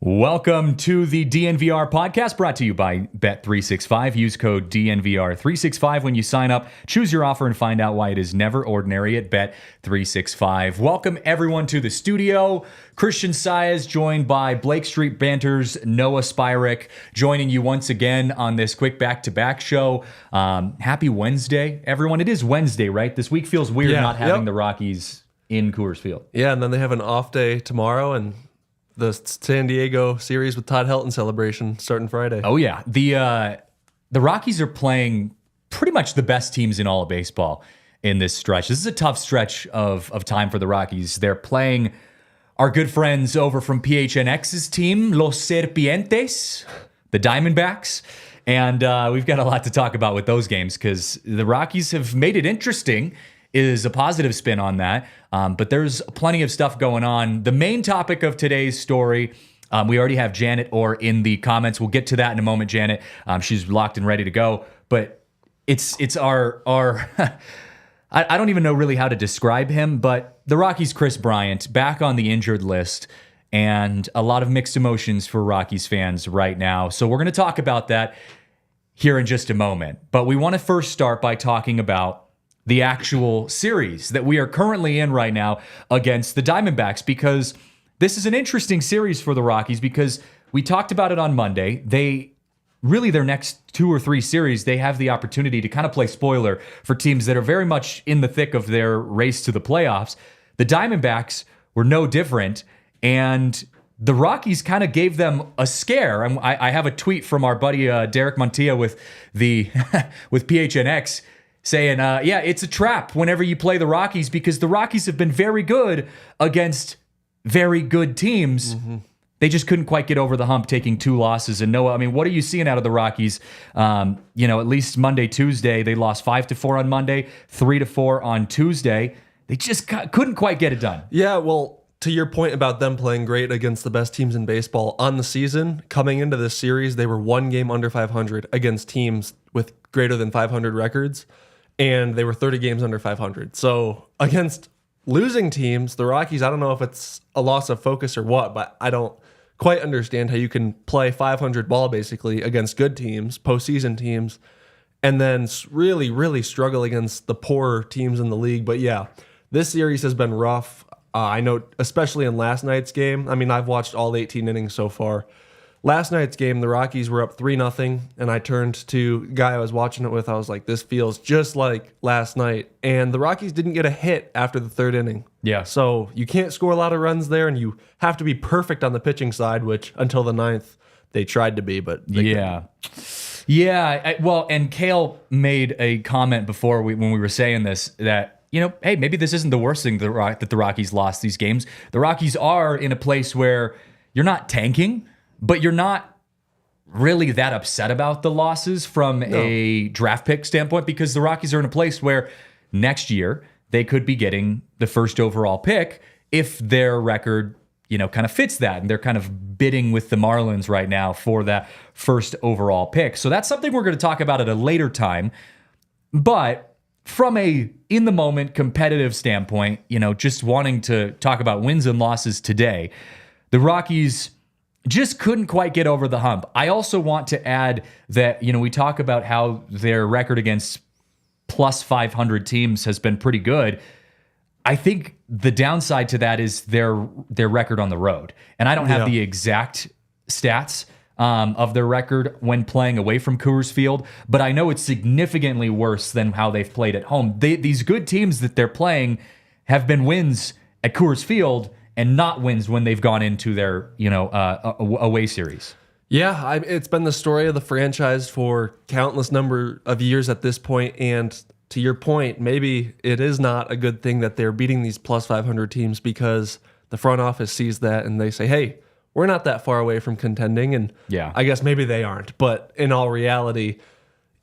Welcome to the DNVR Podcast, brought to you by Bet365. Use code DNVR365 when you sign up. Choose your offer and find out why it is never ordinary at Bet365. Welcome, everyone, to the studio. Christian Saez, joined by Blake Street Banter's Noah Spirek, joining you once again on this quick back-to-back show. Happy Wednesday, everyone. It is Wednesday, right? This week feels weird not having the Rockies in Coors Field. Yeah, and then they have an off day tomorrow, and the San Diego series with Todd Helton celebration starting Friday. Oh, yeah. The Rockies are playing pretty much the best teams in all of baseball in this stretch. This is a tough stretch of time for the Rockies. They're playing our good friends over from PHNX's team, Los Serpientes, the Diamondbacks. And we've got a lot to talk about with those games because the Rockies have made it interesting, is a positive spin on that. But there's plenty of stuff going on. The main topic of today's story, we already have Janet Orr in the comments. We'll get to that in a moment, Janet. She's locked and ready to go. But it's our I don't even know really how to describe him, but the Rockies' Kris Bryant back on the injured list, and a lot of mixed emotions for Rockies fans right now. So we're going to talk about that here in just a moment. But we want to first start by talking about the actual series that we are currently in right now against the Diamondbacks, because this is an interesting series for the Rockies because we talked about it on Monday. Their next 2 or 3 series, they have the opportunity to kind of play spoiler for teams that are very much in the thick of their race to the playoffs. The Diamondbacks were no different, and the Rockies kind of gave them a scare. I have a tweet from our buddy Derek Montilla with PHNX saying, it's a trap whenever you play the Rockies because the Rockies have been very good against very good teams. Mm-hmm. They just couldn't quite get over the hump, taking 2 losses. And Noah, I mean, what are you seeing out of the Rockies? At least Monday, Tuesday, they lost 5-4 on Monday, 3-4 on Tuesday. They just couldn't quite get it done. Yeah, well, to your point about them playing great against the best teams in baseball on the season, coming into this series, they were 1 game under 500 against teams with greater than 500 records, and they were 30 games under 500. So against losing teams, the Rockies, I don't know if it's a loss of focus or what, but I don't quite understand how you can play 500 ball basically against good teams, postseason teams, and then really, really struggle against the poorer teams in the league. But yeah, this series has been rough. I know, especially in last night's game. I mean, I've watched all 18 innings so far. Last night's game, the Rockies were up 3-0, and I turned to the guy I was watching it with. I was like, this feels just like last night. And the Rockies didn't get a hit after the 3rd inning. Yeah. So you can't score a lot of runs there, and you have to be perfect on the pitching side, which until the 9th, they tried to be, but they couldn't. Yeah. And Kale made a comment before when we were saying this that, hey, maybe this isn't the worst thing that the Rockies lost these games. The Rockies are in a place where you're not tanking, but you're not really that upset about the losses from a draft pick standpoint, because the Rockies are in a place where next year they could be getting the first overall pick if their record, kind of fits that. And they're kind of bidding with the Marlins right now for that first overall pick. So that's something we're going to talk about at a later time. But from a in-the-moment competitive standpoint, just wanting to talk about wins and losses today, the Rockies just couldn't quite get over the hump. I also want to add that, we talk about how their record against plus 500 teams has been pretty good. I think the downside to that is their record on the road. And I don't have the exact stats of their record when playing away from Coors Field, but I know it's significantly worse than how they've played at home. These good teams that they're playing have been wins at Coors Field and not wins when they've gone into their, away series. Yeah, it's been the story of the franchise for countless number of years at this point, and to your point, maybe it is not a good thing that they're beating these plus 500 teams because the front office sees that and they say, hey, we're not that far away from contending. And Yeah. I guess maybe they aren't. But in all reality,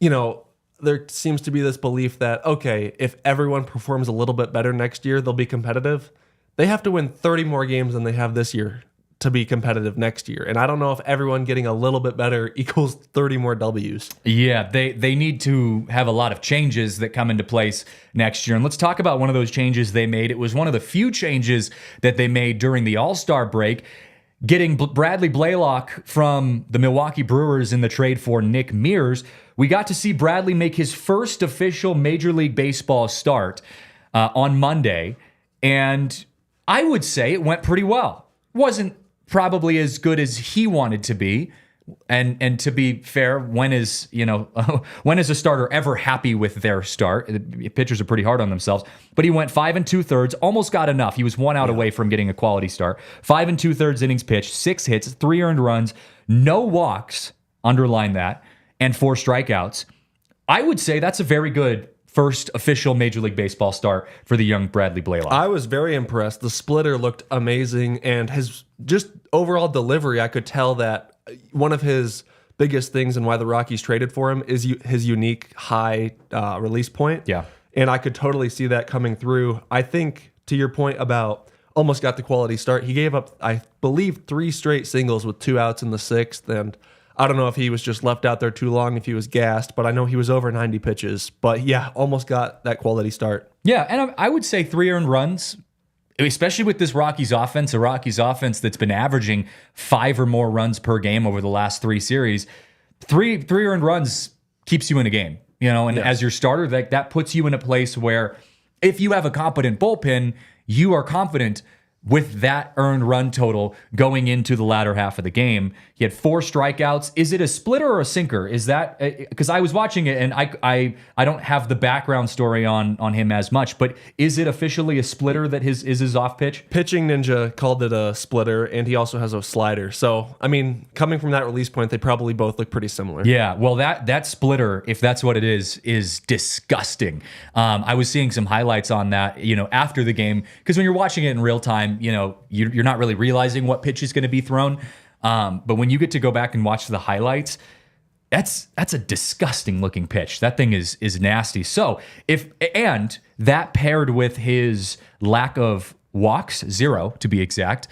there seems to be this belief that, okay, if everyone performs a little bit better next year, they'll be competitive. They have to win 30 more games than they have this year to be competitive next year. And I don't know if everyone getting a little bit better equals 30 more W's. Yeah, they need to have a lot of changes that come into place next year. And let's talk about one of those changes they made. It was one of the few changes that they made during the All-Star break, getting Bradley Blalock from the Milwaukee Brewers in the trade for Nick Mears. We got to see Bradley make his first official Major League Baseball start on Monday, and I would say it went pretty well. Wasn't probably as good as he wanted to be. And to be fair, when is a starter ever happy with their start? Pitchers are pretty hard on themselves. But he went 5 2/3, almost got enough. He was 1 out away from getting a quality start. 5 2/3 innings pitched, 6 hits, 3 earned runs, no walks, underline that, and 4 strikeouts. I would say that's a very good first official Major League Baseball start for the young Bradley Blalock. I was very impressed. The splitter looked amazing, and his just overall delivery, I could tell that one of his biggest things and why the Rockies traded for him is his unique high release point. Yeah. And I could totally see that coming through. I think, to your point about almost got the quality start, he gave up, I believe, 3 straight singles with 2 outs in the 6th, and I don't know if he was just left out there too long, if he was gassed, but I know he was over 90 pitches. But yeah, almost got that quality start. Yeah, and I would say 3 earned runs, especially with this Rockies offense, a Rockies offense that's been averaging 5 or more runs per game over the last 3 series. 3 earned runs keeps you in a game, and Yes. as your starter, that puts you in a place where if you have a competent bullpen, you are confident with that earned run total going into the latter half of the game. He had 4 strikeouts. Is it a splitter or a sinker? Is that because I was watching it and I don't have the background story on him as much, but is it officially a splitter that is his off pitch? Pitching Ninja called it a splitter, and he also has a slider. So, I mean, coming from that release point, they probably both look pretty similar. Yeah, well, that splitter, if that's what it is disgusting. I was seeing some highlights on that, after the game, because when you're watching it in real time, you're not really realizing what pitch is going to be thrown. But when you get to go back and watch the highlights, that's a disgusting looking pitch. That thing is nasty. So and that paired with his lack of walks, 0 to be exact,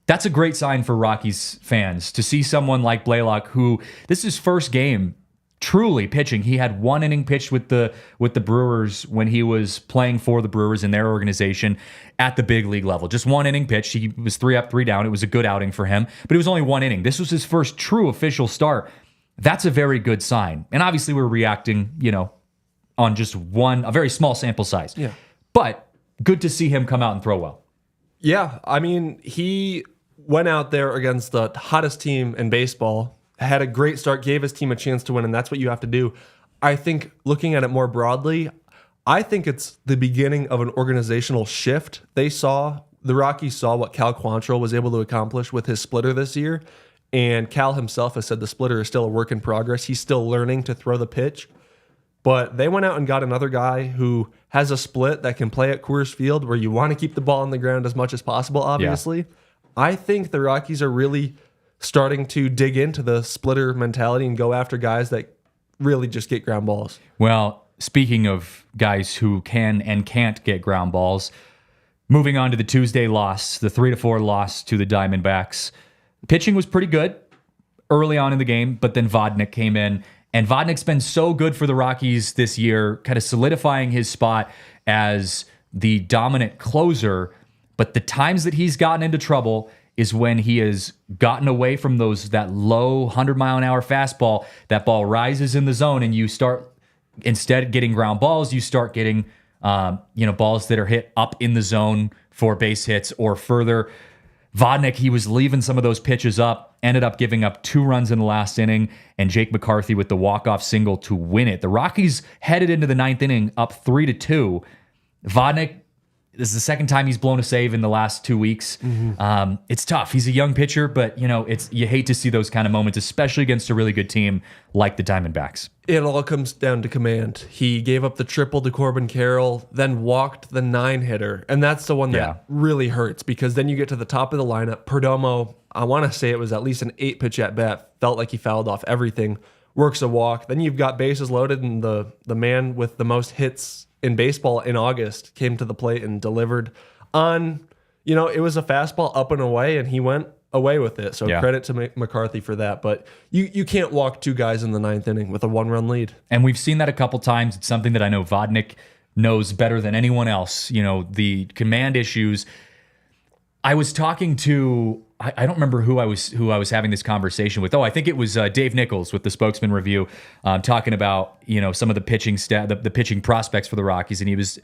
that's a great sign for Rockies fans to see someone like Blalock, who this is his first game truly pitching. He had 1 inning pitched with the Brewers when he was playing for the Brewers in their organization at the big league level. Just 1 inning pitch. He was 3 up, 3 down. It was a good outing for him, but it was only 1 inning. This was his first true official start. That's a very good sign. And obviously we're reacting, on just a very small sample size. Yeah. But good to see him come out and throw well. Yeah, I mean, he went out there against the hottest team in baseball, had a great start, gave his team a chance to win, and that's what you have to do. I think looking at it more broadly, I think it's the beginning of an organizational shift. The Rockies saw what Cal Quantrill was able to accomplish with his splitter this year, and Cal himself has said the splitter is still a work in progress. He's still learning to throw the pitch, but they went out and got another guy who has a split that can play at Coors Field, where you want to keep the ball on the ground as much as possible, obviously. Yeah. I think the Rockies are really starting to dig into the splitter mentality and go after guys that really just get ground balls. Well, speaking of guys who can and can't get ground balls, moving on to the Tuesday loss, the 3-4 loss to the Diamondbacks. Pitching was pretty good early on in the game, but then Vodnik came in, and Vodnik's been so good for the Rockies this year, kind of solidifying his spot as the dominant closer. But the times that he's gotten into trouble is when he has gotten away from that low 100-mile-an-hour fastball. That ball rises in the zone, and you start, instead of getting ground balls, you start getting balls that are hit up in the zone for base hits or further. Vodnik, he was leaving some of those pitches up, ended up giving up 2 runs in the last inning, and Jake McCarthy with the walk-off single to win it. The Rockies headed into the 9th inning up 3-2. Vodnik, this is the second time he's blown a save in the last 2 weeks. Mm-hmm. It's tough. He's a young pitcher, but you hate to see those kind of moments, especially against a really good team like the Diamondbacks. It all comes down to command. He gave up the triple to Corbin Carroll, then walked the 9-hitter, and that's the one that really hurts, because then you get to the top of the lineup. Perdomo, I want to say it was at least an 8-pitch at bat. Felt like he fouled off everything. Works a walk. Then you've got bases loaded, and the man with the most hits in baseball in August came to the plate and delivered on, it was a fastball up and away, and he went away with it. So credit to McCarthy for that. But you can't walk 2 guys in the 9th inning with a 1-run lead. And we've seen that a couple times. It's something that I know Vodnik knows better than anyone else. The command issues. I was talking to, I don't remember who I was having this conversation with. I think it was Dave Nichols with the Spokesman Review, talking about some of the pitching the pitching prospects for the Rockies, and he was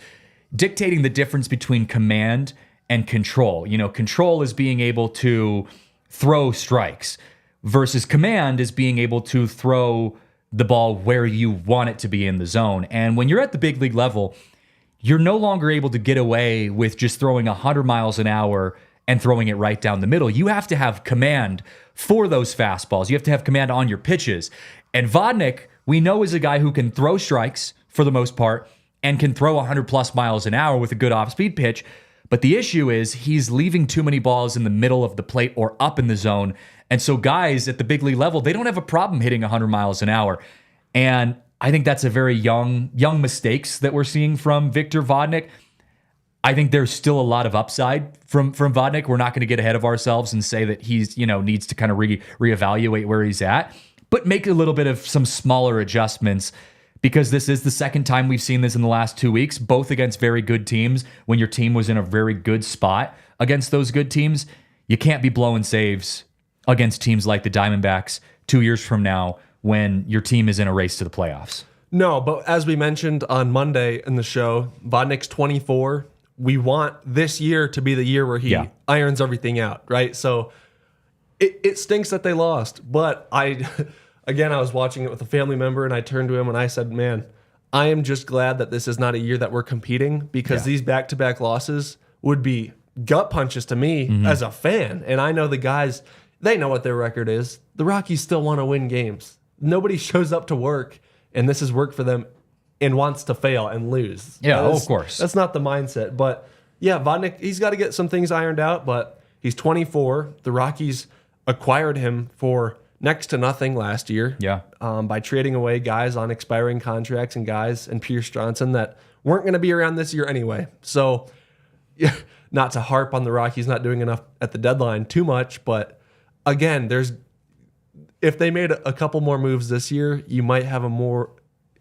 dictating the difference between command and control. Control is being able to throw strikes versus command is being able to throw the ball where you want it to be in the zone. And when you're at the big league level, you're no longer able to get away with just throwing 100 miles an hour and throwing it right down the middle. You have to have command for those fastballs. You have to have command on your pitches. And Vodnik, we know, is a guy who can throw strikes for the most part and can throw 100 plus miles an hour with a good off-speed pitch. But the issue is he's leaving too many balls in the middle of the plate or up in the zone. And so guys at the big league level, they don't have a problem hitting 100 miles an hour. And I think that's a very young mistakes that we're seeing from Victor Vodnik. I think there's still a lot of upside from Vodnik. We're not going to get ahead of ourselves and say that he's, needs to kind of reevaluate where he's at, but make a little bit of some smaller adjustments, because this is the second time we've seen this in the last 2 weeks, both against very good teams. When your team was in a very good spot against those good teams, you can't be blowing saves against teams like the Diamondbacks 2 years from now when your team is in a race to the playoffs. No, but as we mentioned on Monday in the show, Vodnik's 24. We want this year to be the year where he irons everything out, right? So it stinks that they lost. But I was watching it with a family member, and I turned to him and I said, man, I am just glad that this is not a year that we're competing, because these back-to-back losses would be gut punches to me as a fan. And I know the guys, they know what their record is. The Rockies still want to win games. Nobody shows up to work, and this is work for them, and wants to fail and lose. Yeah, of course. That's not the mindset. But yeah, Vodnik, he's got to get some things ironed out, but he's 24. The Rockies acquired him for next to nothing last year. Yeah. By trading away guys on expiring contracts and guys and Pierce Johnson that weren't going to be around this year anyway. So not to harp on the Rockies not doing enough at the deadline too much, but again, if they made a couple more moves this year, you might have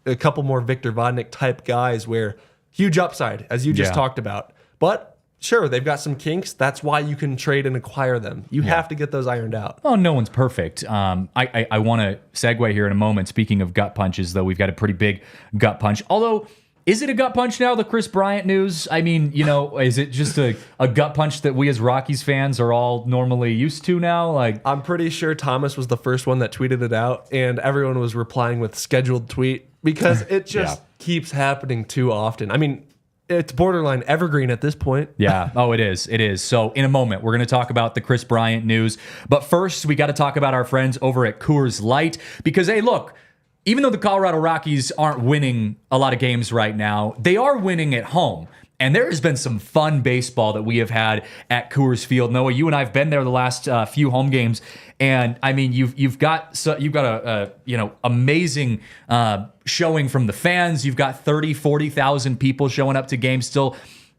a couple more Victor Vodnik type guys where huge upside, as you just talked about. But sure, they've got some kinks. That's why you can trade and acquire them. You have to get those ironed out. Well, no one's perfect. I want to segue here in a moment. Speaking of gut punches, though, we've got a pretty big gut punch. Although, is it a gut punch now, the Kris Bryant news? I mean, is it just a gut punch that we as Rockies fans are all normally used to now? I'm pretty sure Thomas was the first one that tweeted it out, and everyone was replying with scheduled tweet, because it just keeps happening too often. I mean, it's borderline evergreen at this point. Yeah. Oh, it is. It is. So in a moment, we're going to talk about the Kris Bryant news. But first, we got to talk about our friends over at Coors Light, because, hey, look, even though the Colorado Rockies aren't winning a lot of games right now, they are winning at home. And there has been some fun baseball that we have had at Coors Field. Noah, you and I have been there the last few home games, and I mean, you've got a amazing showing from the fans. You've got 40,000 people showing up to games, still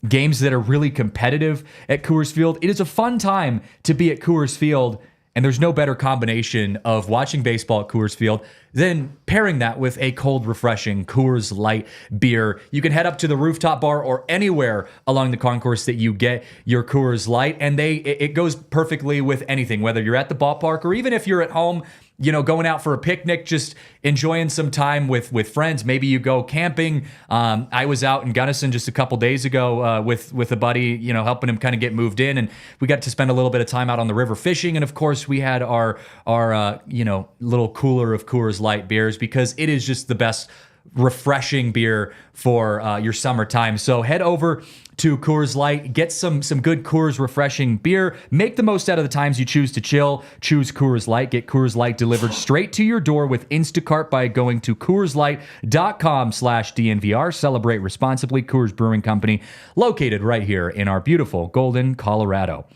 games that are really competitive at Coors Field. It is a fun time to be at Coors Field. And there's no better combination of watching baseball at Coors Field than pairing that with a cold, refreshing Coors Light beer. You can head up to the rooftop bar or anywhere along the concourse that you get your Coors Light, and it goes perfectly with anything, whether you're at the ballpark or even if you're at home, going out for a picnic, just enjoying some time with friends. Maybe you go camping. I was out in Gunnison just a couple days ago with a buddy, helping him kind of get moved in, and we got to spend a little bit of time out on the river fishing. And of course, we had our little cooler of Coors Light beers, because it is just the best refreshing beer for your summertime. So head over to Coors Light, get some good Coors refreshing beer. Make the most out of the times you choose to chill. Choose Coors Light. Get Coors Light delivered straight to your door with Instacart by going to CoorsLight.com/DNVR. Celebrate responsibly. Coors Brewing Company, located right here in our beautiful Golden, Colorado.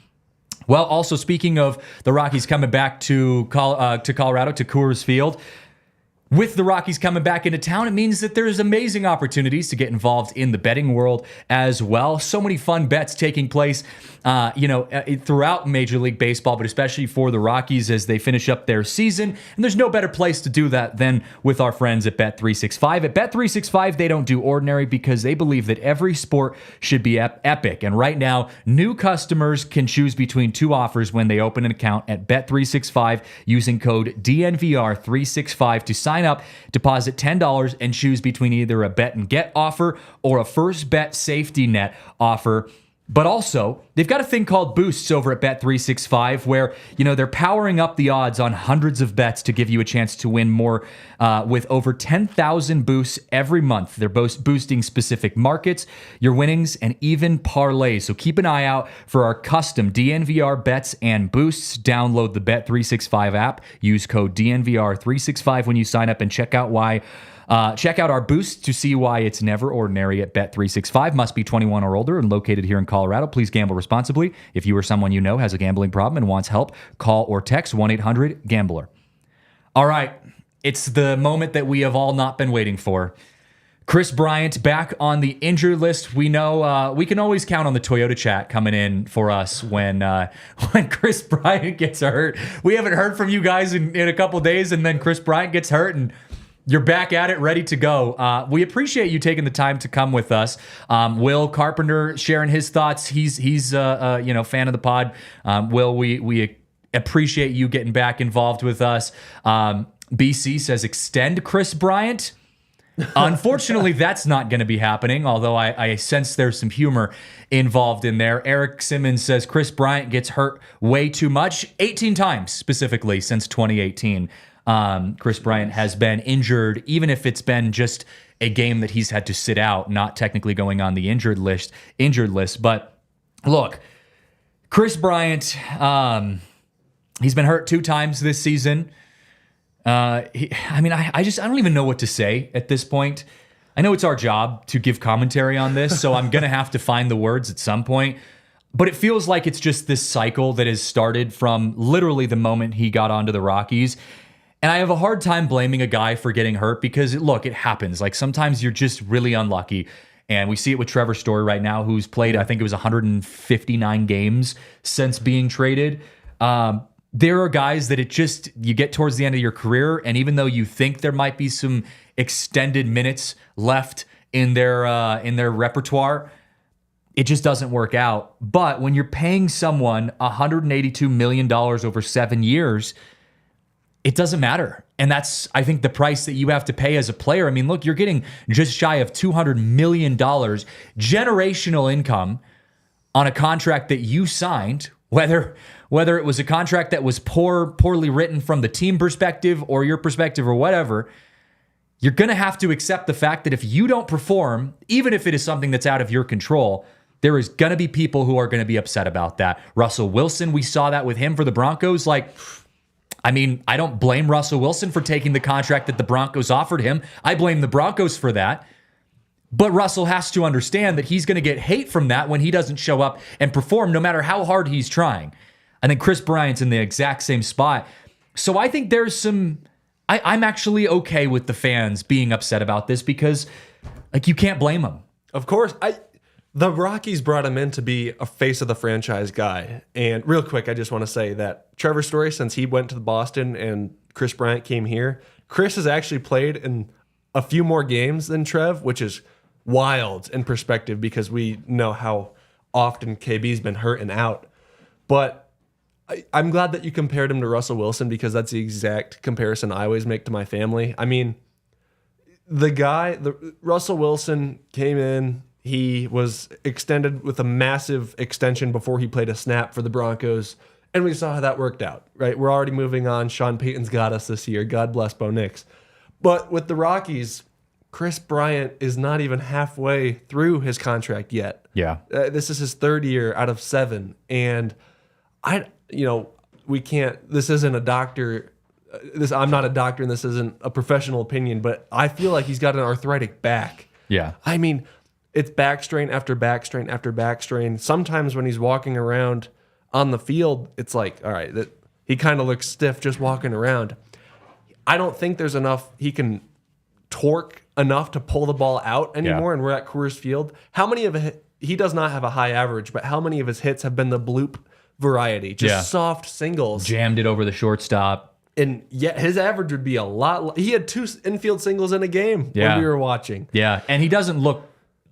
Well, also speaking of the Rockies coming back to Colorado, to Coors Field, with the Rockies coming back into town, it means that there's amazing opportunities to get involved in the betting world as well. So many fun bets taking place, throughout Major League Baseball, but especially for the Rockies as they finish up their season. And there's no better place to do that than with our friends at Bet365. At Bet365, they don't do ordinary because they believe that every sport should be epic. And right now, new customers can choose between two offers when they open an account at Bet365 using code DNVR365 to sign up, deposit $10, and choose between either a bet and get offer or a first bet safety net offer. But also, they've got a thing called boosts over at Bet365 where, they're powering up the odds on hundreds of bets to give you a chance to win more with over 10,000 boosts every month. They're boosting specific markets, your winnings, and even parlays. So keep an eye out for our custom DNVR bets and boosts. Download the Bet365 app. Use code DNVR365 when you sign up and check out our boost to see why it's never ordinary at Bet365. Must be 21 or older and located here in Colorado. Please gamble responsibly. If you or someone you know has a gambling problem and wants help, call or text 1-800-GAMBLER. All right, it's the moment that we have all not been waiting for. Kris Bryant back on the injured list. We know we can always count on the Toyota chat coming in for us when Kris Bryant gets hurt. We haven't heard from you guys in a couple days, and then Kris Bryant gets hurt, and you're back at it, ready to go. We appreciate you taking the time to come with us. Will Carpenter sharing his thoughts. He's fan of the pod. Will, we appreciate you getting back involved with us. BC says extend Kris Bryant. Unfortunately, that's not going to be happening, although I sense there's some humor involved in there. Eric Simmons says Kris Bryant gets hurt way too much, 18 times specifically since 2018. Kris Bryant has been injured, even if it's been just a game that he's had to sit out, not technically going on the injured list. But look, Kris Bryant, he's been hurt 2 times this season. I don't even know what to say at this point. I know it's our job to give commentary on this, so I'm going to have to find the words at some point. But it feels like it's just this cycle that has started from literally the moment he got onto the Rockies. And I have a hard time blaming a guy for getting hurt because, it happens. Like, sometimes you're just really unlucky. And we see it with Trevor Story right now, who's played, I think it was 159 games since being traded. There are guys that you get towards the end of your career, and even though you think there might be some extended minutes left in their repertoire, it just doesn't work out. But when you're paying someone $182 million over 7 years, it doesn't matter. And that's, I think, the price that you have to pay as a player. I mean, look, you're getting just shy of $200 million generational income on a contract that you signed, whether it was a contract that was poorly written from the team perspective or your perspective or whatever. You're going to have to accept the fact that if you don't perform, even if it is something that's out of your control, there is going to be people who are going to be upset about that. Russell Wilson, we saw that with him for the Broncos. I don't blame Russell Wilson for taking the contract that the Broncos offered him. I blame the Broncos for that. But Russell has to understand that he's going to get hate from that when he doesn't show up and perform, no matter how hard he's trying. I think Kris Bryant's in the exact same spot. So I think there's some... I'm actually okay with the fans being upset about this because, you can't blame them. Of course. The Rockies brought him in to be a face of the franchise guy. And real quick, I just want to say that Trevor Story, since he went to Boston and Kris Bryant came here, Kris has actually played in a few more games than Trev, which is wild in perspective because we know how often KB's been hurt and out. But I'm glad that you compared him to Russell Wilson because that's the exact comparison I always make to my family. I mean, Russell Wilson came in, he was extended with a massive extension before he played a snap for the Broncos, and we saw how that worked out, right? We're already moving on. Sean Payton's got us this year. God bless Bo Nix. But with the Rockies, Kris Bryant is not even halfway through his contract yet. Yeah. This is his 3rd year out of 7, and we can't. This isn't a doctor. I'm not a doctor, and this isn't a professional opinion, but I feel like he's got an arthritic back. Yeah. I mean, it's back strain after back strain after back strain. Sometimes when he's walking around, On the field, it's like, all right, that he kind of looks stiff just walking around. I don't think there's enough, he can torque enough to pull the ball out anymore, and we're at Coors Field. How many of he does not have a high average, but how many of his hits have been the bloop variety, just soft singles? Jammed it over the shortstop. And yet his average would be a lot. He had 2 infield singles in a game when we were watching. Yeah, and he doesn't look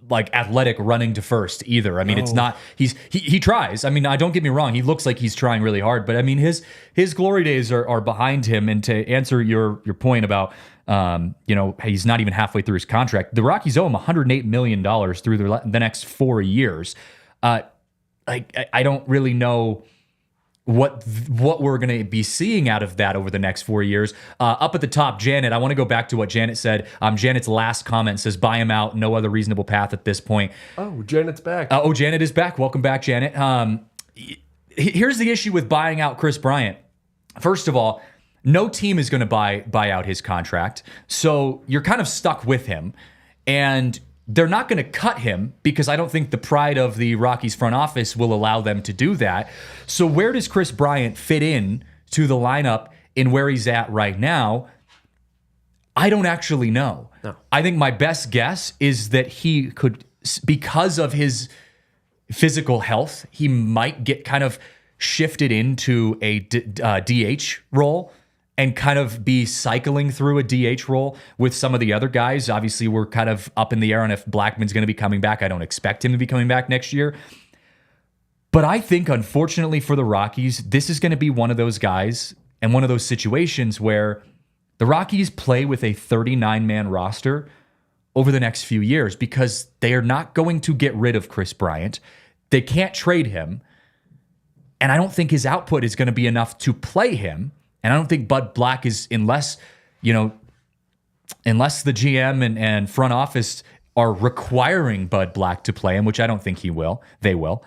like athletic running to first either. I mean, it's not. He tries. I mean, don't get me wrong. He looks like he's trying really hard, but I mean, his glory days are behind him. And to answer your point about, he's not even halfway through his contract. The Rockies owe him $108 million through the next 4 years. I don't really know what we're going to be seeing out of that over the next 4 years. Up at the top, Janet, I want to go back to what Janet said. Janet's last comment says, buy him out, no other reasonable path at this point. Oh, Janet's back. Janet is back. Welcome back, Janet. Here's the issue with buying out Kris Bryant. First of all, no team is going to buy out his contract, so you're kind of stuck with him. And they're not going to cut him because I don't think the pride of the Rockies front office will allow them to do that. So where does Kris Bryant fit in to the lineup in where he's at right now? I don't actually know. No. I think my best guess is that he could, because of his physical health, he might get kind of shifted into a DH role and kind of be cycling through a DH role with some of the other guys. Obviously, we're kind of up in the air on if Blackmon's going to be coming back. I don't expect him to be coming back next year. But I think, unfortunately for the Rockies, this is going to be one of those guys and one of those situations where the Rockies play with a 39-man roster over the next few years because they are not going to get rid of Kris Bryant. They can't trade him. And I don't think his output is going to be enough to play him. And I don't think Bud Black is, unless the GM and front office are requiring Bud Black to play him, which I don't think they will.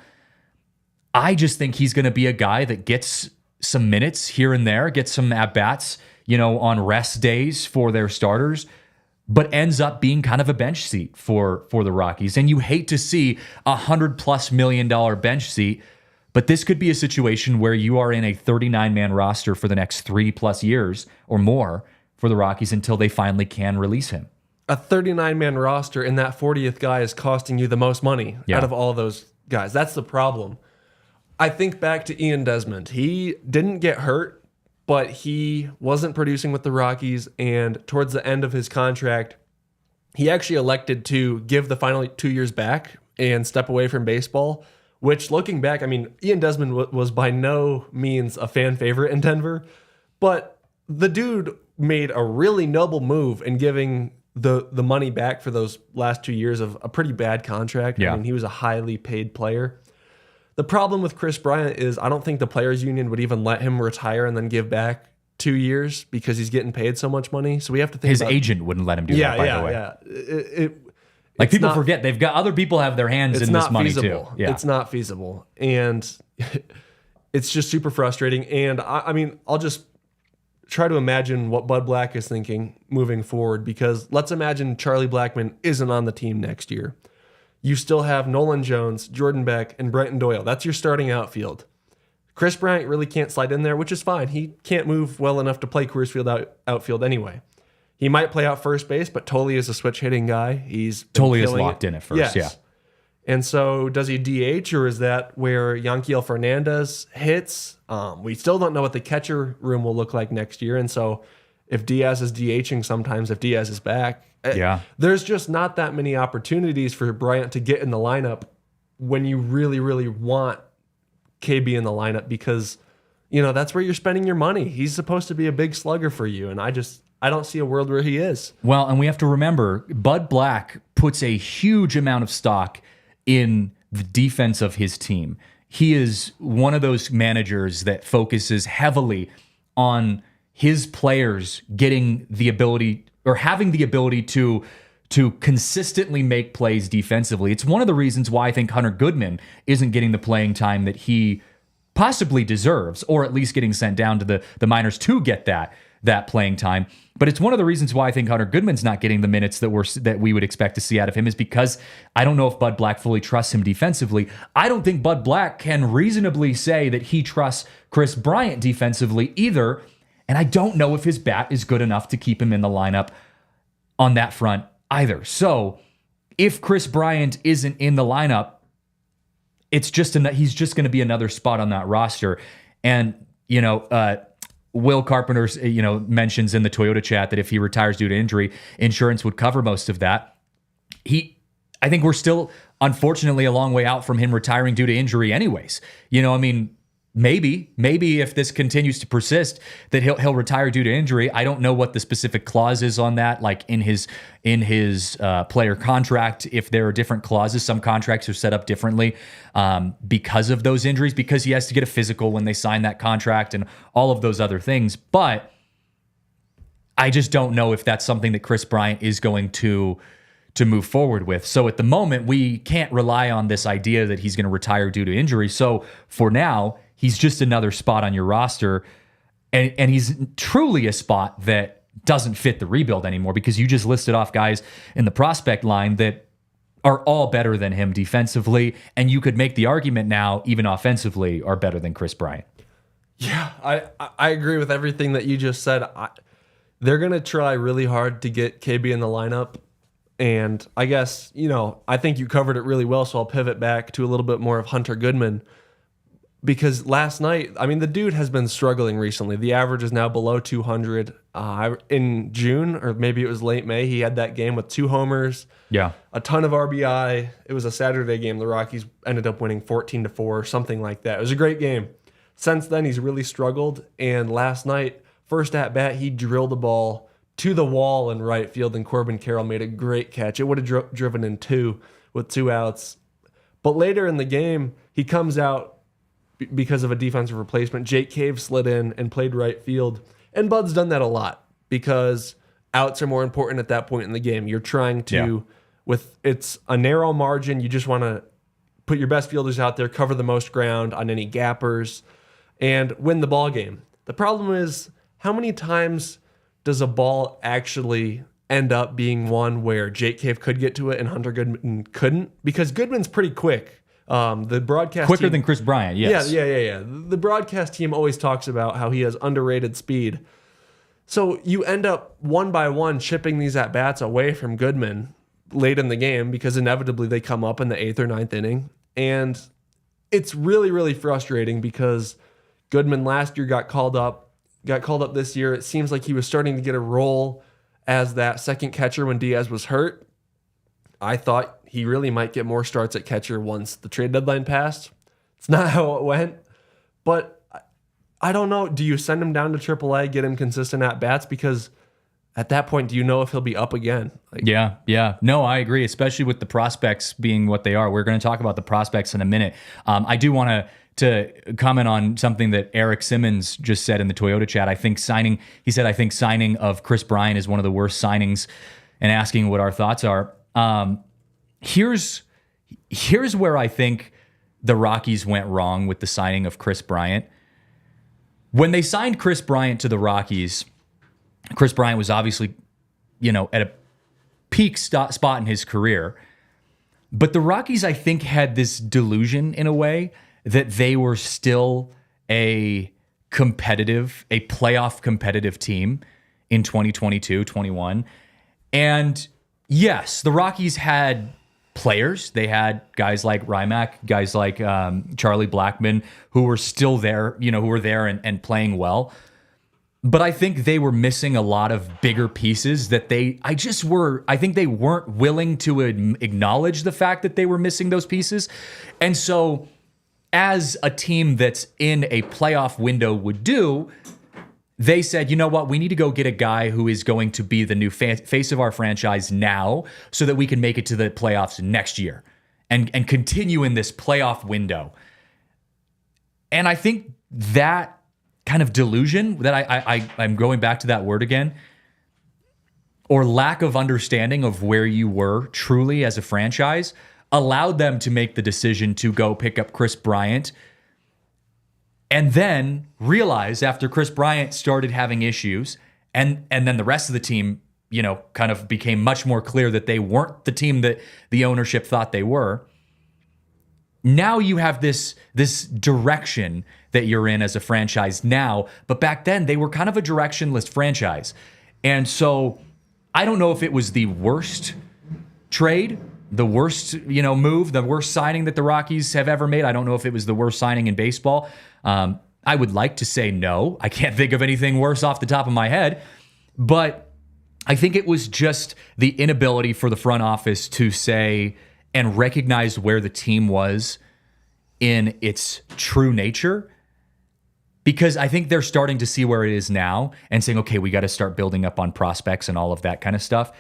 I just think he's going to be a guy that gets some minutes here and there, gets some at-bats, on rest days for their starters, but ends up being kind of a bench seat for the Rockies. And you hate to see $100+ million bench seat. But this could be a situation where you are in a 39-man roster for the next 3+ years or more for the Rockies until they finally can release him. A 39-man roster, and that 40th guy is costing you the most money out of all those guys. That's the problem. I think back to Ian Desmond. He didn't get hurt, but he wasn't producing with the Rockies, and towards the end of his contract, he actually elected to give the final 2 years back and step away from baseball. Which, looking back, I mean, Ian Desmond was by no means a fan favorite in Denver, but the dude made a really noble move in giving the money back for those last 2 years of a pretty bad contract. Yeah. I mean, he was a highly paid player. The problem with Kris Bryant is I don't think the players' union would even let him retire and then give back 2 years because he's getting paid so much money. So we have to think his agent wouldn't let him do that, by the way. Yeah. Like people forget they've got other people have their hands in this money too. Yeah. It's not feasible. And it's just super frustrating. And I mean, I'll just try to imagine what Bud Black is thinking moving forward, because let's imagine Charlie Blackmon isn't on the team next year. You still have Nolan Jones, Jordan Beck, and Brenton Doyle. That's your starting outfield. Kris Bryant really can't slide in there, which is fine. He can't move well enough to play Coors Field outfield anyway. He might play out first base, but Toley is a switch hitting guy. Toley is locked in at first, yes. Yeah. And so does he DH, or is that where Yanquiel Fernandez hits? We still don't know what the catcher room will look like next year. And so if Diaz is DHing sometimes, if Diaz is back, there's just not that many opportunities for Bryant to get in the lineup when you really, really want KB in the lineup, because, that's where you're spending your money. He's supposed to be a big slugger for you. And I don't see a world where he is. Well, and we have to remember, Bud Black puts a huge amount of stock in the defense of his team. He is one of those managers that focuses heavily on his players getting the ability or having the ability to consistently make plays defensively. It's one of the reasons why I think Hunter Goodman isn't getting the playing time that he possibly deserves, or at least getting sent down to the minors to get that. that playing time. But it's one of the reasons why I think Hunter Goodman's not getting the minutes that we would expect to see out of him, is because I don't know if Bud Black fully trusts him defensively. I don't think Bud Black can reasonably say that he trusts Kris Bryant defensively either. And I don't know if his bat is good enough to keep him in the lineup on that front either. So if Kris Bryant isn't in the lineup, he's just going to be another spot on that roster. And, Will Carpenter, mentions in the Toyota chat that if he retires due to injury, insurance would cover most of that. I think we're still, unfortunately, a long way out from him retiring due to injury anyways. Maybe if this continues to persist, that he'll retire due to injury. I don't know what the specific clause is on that, like in his player contract. If there are different clauses, some contracts are set up differently because of those injuries, because he has to get a physical when they sign that contract and all of those other things. But I just don't know if that's something that Kris Bryant is going to move forward with. So at the moment, we can't rely on this idea that he's going to retire due to injury. So for now, he's just another spot on your roster, and he's truly a spot that doesn't fit the rebuild anymore, because you just listed off guys in the prospect line that are all better than him defensively, and you could make the argument now, even offensively, are better than Kris Bryant. Yeah, I agree with everything that you just said. They're going to try really hard to get KB in the lineup, and I guess, I think you covered it really well, so I'll pivot back to a little bit more of Hunter Goodman. Because last night, the dude has been struggling recently. The average is now below 200. In June, or maybe it was late May, he had that game with 2 homers. Yeah. A ton of RBI. It was a Saturday game. The Rockies ended up winning 14-4, something like that. It was a great game. Since then, he's really struggled. And last night, first at bat, he drilled the ball to the wall in right field, and Corbin Carroll made a great catch. It would have driven in 2 with 2 outs. But later in the game, he comes out because of a defensive replacement. Jake Cave slid in and played right field. And Bud's done that a lot, because outs are more important at that point in the game. You're trying to, it's a narrow margin. You just want to put your best fielders out there, cover the most ground on any gappers, and win the ball game. The problem is, how many times does a ball actually end up being one where Jake Cave could get to it and Hunter Goodman couldn't? Because Goodman's pretty quick. The broadcast quicker team, than Kris Bryant, yes. Yeah. The broadcast team always talks about how he has underrated speed. So you end up one by one chipping these at-bats away from Goodman late in the game, because inevitably they come up in the 8th or 9th inning. And it's really, really frustrating, because Goodman last year got called up this year. It seems like he was starting to get a role as that second catcher when Diaz was hurt. I thought he really might get more starts at catcher once the trade deadline passed. It's not how it went. But I don't know. Do you send him down to AAA, get him consistent at-bats? Because at that point, do you know if he'll be up again? Yeah. No, I agree, especially with the prospects being what they are. We're going to talk about the prospects in a minute. I do want to comment on something that Eric Simmons just said in the Toyota chat. I think signing of Kris Bryant is one of the worst signings, and asking what our thoughts are. Here's where I think the Rockies went wrong with the signing of Kris Bryant. When they signed Kris Bryant to the Rockies, Kris Bryant was obviously, at a peak spot in his career. But the Rockies, I think, had this delusion in a way that they were still a playoff competitive team in 2022-21. And yes, the Rockies had players. They had guys like Rymack, guys like Charlie Blackmon, who were still there, who were there and playing well. But I think they were missing a lot of bigger pieces that I think they weren't willing to acknowledge the fact that they were missing those pieces. And so, as a team that's in a playoff window would do, they said, you know what, we need to go get a guy who is going to be the new face of our franchise now, so that we can make it to the playoffs next year and continue in this playoff window. And I think that kind of delusion, that I'm going back to that word again, or lack of understanding of where you were truly as a franchise, allowed them to make the decision to go pick up Kris Bryant. And then realize, after Kris Bryant started having issues, And then the rest of the team, kind of became much more clear that they weren't the team that the ownership thought they were. Now you have this direction that you're in as a franchise now, but back then they were kind of a directionless franchise. And so I don't know if it was the worst trade, the worst, move, the worst signing that the Rockies have ever made. I don't know if it was the worst signing in baseball. I would like to say no. I can't think of anything worse off the top of my head. But I think it was just the inability for the front office to say and recognize where the team was in its true nature. Because I think they're starting to see where it is now and saying, okay, we got to start building up on prospects and all of that kind of stuff.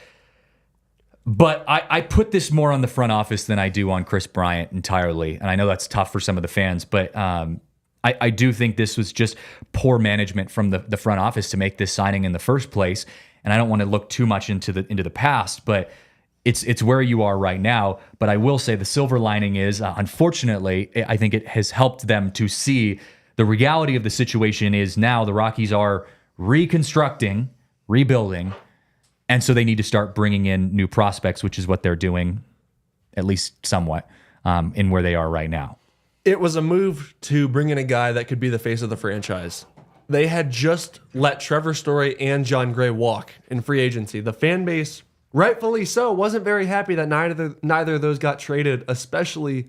But I put this more on the front office than I do on Kris Bryant entirely. And I know that's tough for some of the fans, but I do think this was just poor management from the front office to make this signing in the first place. And I don't want to look too much into the past, but it's where you are right now. But I will say the silver lining is, unfortunately, I think it has helped them to see the reality of the situation is now the Rockies are reconstructing, rebuilding, and so they need to start bringing in new prospects, which is what they're doing, at least somewhat, in where they are right now. It was a move to bring in a guy that could be the face of the franchise. They had just let Trevor Story and John Gray walk in free agency. The fan base, rightfully so, wasn't very happy that neither of those got traded, especially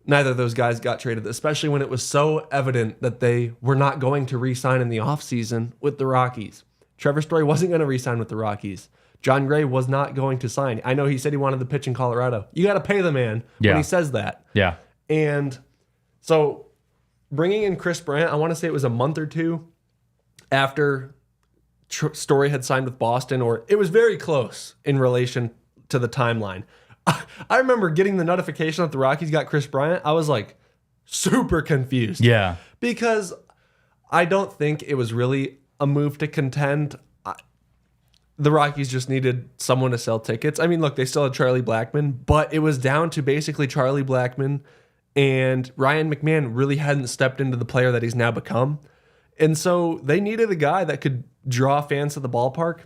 neither of those guys got traded, especially when it was so evident that they were not going to re-sign in the offseason with the Rockies. Trevor Story wasn't going to re-sign with the Rockies. John Gray was not going to sign. I know he said he wanted to pitch in Colorado. You got to pay the man when he says that. Yeah. And so bringing in Kris Bryant, I want to say it was a month or two after Story had signed with Boston, or it was very close in relation to the timeline. I remember getting the notification that the Rockies got Kris Bryant. I was like super confused. Yeah. Because I don't think it was really a move to contend. The Rockies just needed someone to sell tickets. I mean, look, they still had Charlie Blackmon, but it was down to basically Charlie Blackmon, and Ryan McMahon really hadn't stepped into the player that he's now become. And so they needed a guy that could draw fans to the ballpark.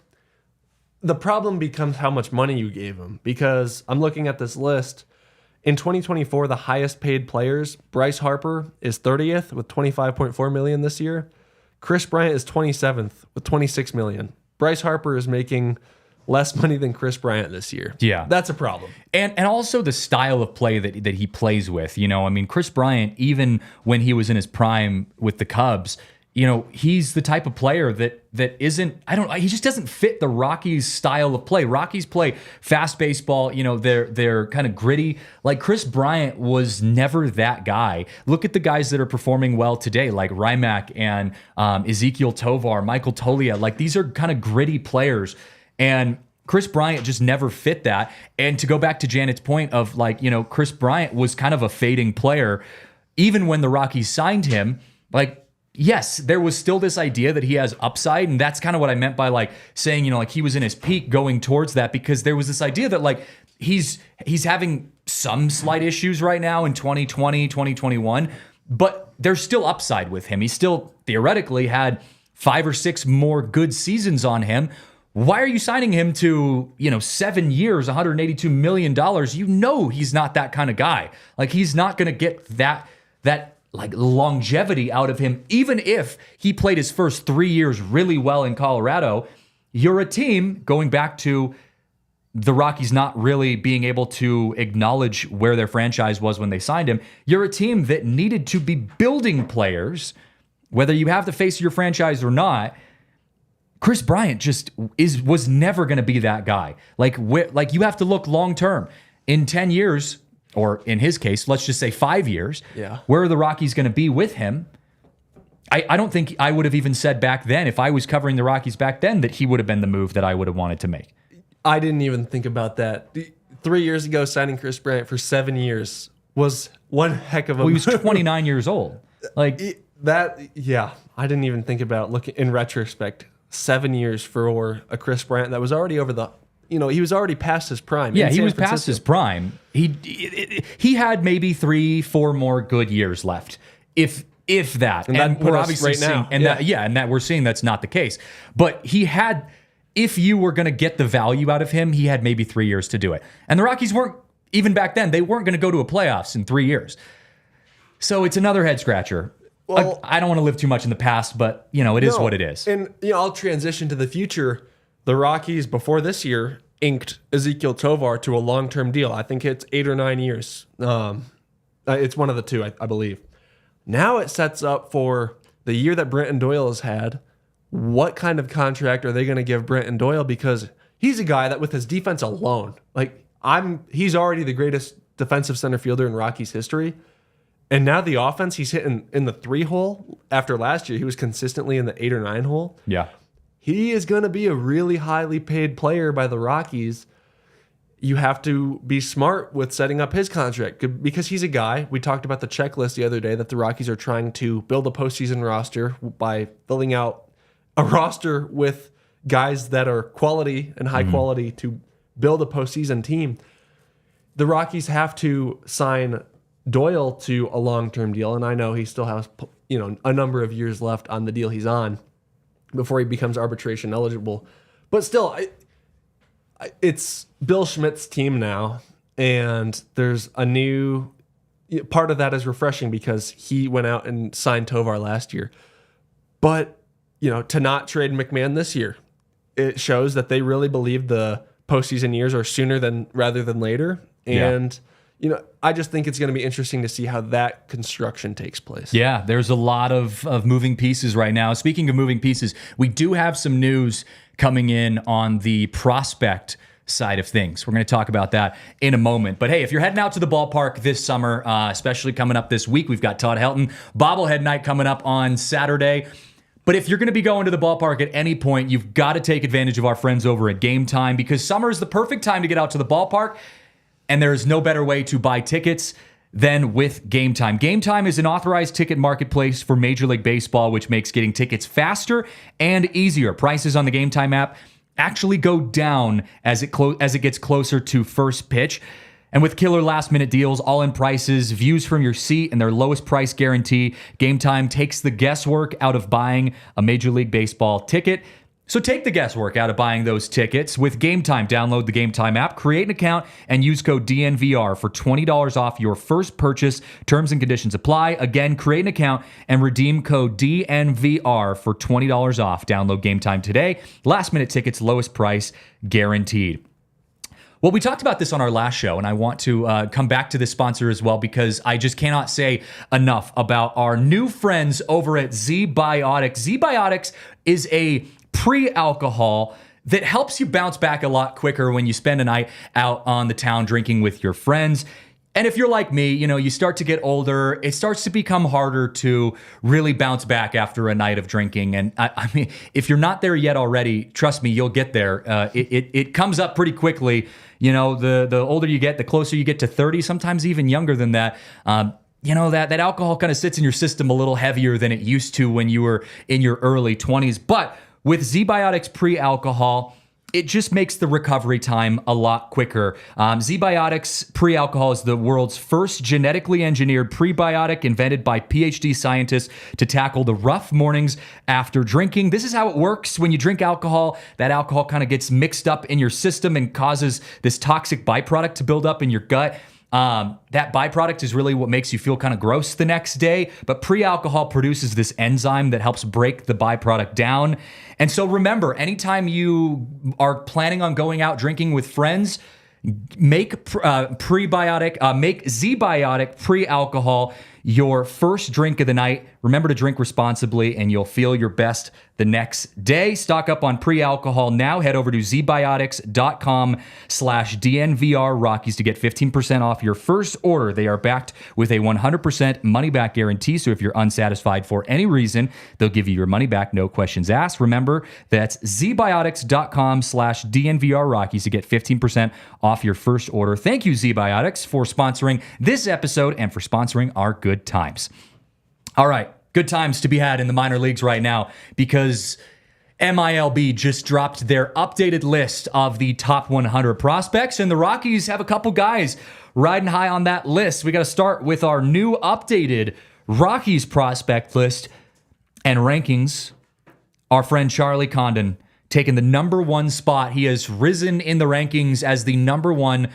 The problem becomes how much money you gave him, because I'm looking at this list. In 2024, the highest paid players, Bryce Harper is 30th with $25.4 million this year. Kris Bryant is 27th with $26 million. Bryce Harper is making less money than Kris Bryant this year. Yeah. That's a problem. And also the style of play that he plays with. Kris Bryant, even when he was in his prime with the Cubs, he's the type of player that isn't, he just doesn't fit the Rockies style of play. Rockies play fast baseball, they're kind of gritty. Like Kris Bryant was never that guy. Look at the guys that are performing well today, like Rymack and Ezekiel Tovar, Michael Tolia. Like these are kind of gritty players. And Kris Bryant just never fit that. And to go back to Janet's point of Kris Bryant was kind of a fading player. Even when the Rockies signed him, yes, there was still this idea that he has upside, and that's kind of what I meant by saying, he was in his peak going towards that, because there was this idea that he's having some slight issues right now in 2020, 2021, but there's still upside with him. He still theoretically had 5 or 6 more good seasons on him. Why are you signing him to, 7 years, $182 million? He's not that kind of guy. He's not going to get that longevity out of him. Even if he played his first 3 years really well in Colorado, you're a team, going back to the Rockies not really being able to acknowledge where their franchise was when they signed him. You're a team that needed to be building players, whether you have the face of your franchise or not. Kris Bryant just was never going to be that guy. You have to look long term. In 10 years, or in his case, let's just say 5 years, where are the Rockies going to be with him? I don't think I would have even said back then, if I was covering the Rockies back then, that he would have been the move that I would have wanted to make. I didn't even think about that. 3 years ago, signing Kris Bryant for 7 years was one heck of a move. He was 29 years old. I didn't even think about looking in retrospect. 7 years for a Kris Bryant that was already over the, he was already past his prime. Yeah, he was past his prime. He had maybe 3-4 more good years left. If if that. And that put we're us obviously right seeing, now. and that we're seeing that's not the case. But he had, if you were going to get the value out of him, he had maybe 3 years to do it. And the Rockies weren't, even back then, they weren't going to go to a playoffs in 3 years. So it's another head scratcher. Well, I don't want to live too much in the past, but it is what it is. And I'll transition to the future. The Rockies before this year inked Ezequiel Tovar to a long-term deal. I think it's 8 or 9 years. It's one of the two, I believe. Now it sets up for the year that Brenton Doyle has had. What kind of contract are they going to give Brenton Doyle? Because he's a guy that with his defense alone, he's already the greatest defensive center fielder in Rockies history. And now the offense, he's hitting in the 3 hole. After last year, he was consistently in the 8 or 9 hole. Yeah. He is going to be a really highly paid player by the Rockies. You have to be smart with setting up his contract because he's a guy. We talked about the checklist the other day that the Rockies are trying to build a postseason roster by filling out a roster with guys that are quality and high quality to build a postseason team. The Rockies have to sign Doyle to a long-term deal, and I know he still has a number of years left on the deal he's on before he becomes arbitration eligible. But still, it's Bill Schmidt's team now, and there's a new part of that is refreshing because he went out and signed Tovar last year. But to not trade McMahon this year, it shows that they really believe the postseason years are sooner rather than later, and. I just think it's going to be interesting to see how that construction takes place. Yeah, there's a lot of moving pieces right now. Speaking of moving pieces, we do have some news coming in on the prospect side of things. We're going to talk about that in a moment. But hey, if you're heading out to the ballpark this summer, especially coming up this week, we've got Todd Helton bobblehead night coming up on Saturday. But if you're going to be going to the ballpark at any point, you've got to take advantage of our friends over at Game Time because summer is the perfect time to get out to the ballpark. And there is no better way to buy tickets than with Game Time. Game Time is an authorized ticket marketplace for Major League Baseball, which makes getting tickets faster and easier. Prices on the Game Time app actually go down as it gets closer to first pitch. And with killer last-minute deals, all-in prices, views from your seat, and their lowest price guarantee, Game Time takes the guesswork out of buying a Major League Baseball ticket. So take the guesswork out of buying those tickets. With Game Time, download the Game Time app, create an account, and use code DNVR for $20 off your first purchase. Terms and conditions apply. Again, create an account and redeem code DNVR for $20 off. Download Game Time today. Last-minute tickets, lowest price, guaranteed. Well, we talked about this on our last show, and I want to come back to this sponsor as well because I just cannot say enough about our new friends over at ZBiotics. ZBiotics is a pre-alcohol that helps you bounce back a lot quicker when you spend a night out on the town drinking with your friends. And if you're like me, you start to get older, it starts to become harder to really bounce back after a night of drinking. And I mean, if you're not there yet already, trust me, you'll get there. It comes up pretty quickly. The older you get, the closer you get to 30, sometimes even younger than that. That alcohol kind of sits in your system a little heavier than it used to when you were in your early 20s. But with ZBiotics pre-alcohol, it just makes the recovery time a lot quicker. ZBiotics pre-alcohol is the world's first genetically engineered prebiotic invented by PhD scientists to tackle the rough mornings after drinking. This is how it works. When you drink alcohol, that alcohol kind of gets mixed up in your system and causes this toxic byproduct to build up in your gut. That byproduct is really what makes you feel kind of gross the next day, but pre-alcohol produces this enzyme that helps break the byproduct down. And so remember, anytime you are planning on going out drinking with friends, make ZBiotic pre-alcohol your first drink of the night. Remember to drink responsibly and you'll feel your best the next day. Stock up on pre-alcohol now. Head over to zbiotics.com/DNVR Rockies to get 15% off your first order. They are backed with a 100% money-back guarantee. So if you're unsatisfied for any reason, they'll give you your money back, no questions asked. Remember, that's zbiotics.com/DNVR Rockies to get 15% off your first order. Thank you, ZBiotics, for sponsoring this episode and for sponsoring our good times. All right, good times to be had in the minor leagues right now because MILB just dropped their updated list of the top 100 prospects, and the Rockies have a couple guys riding high on that list. We got to start with our new updated Rockies prospect list and rankings, our friend Charlie Condon taking the number 1 spot. He has risen in the rankings as the number 1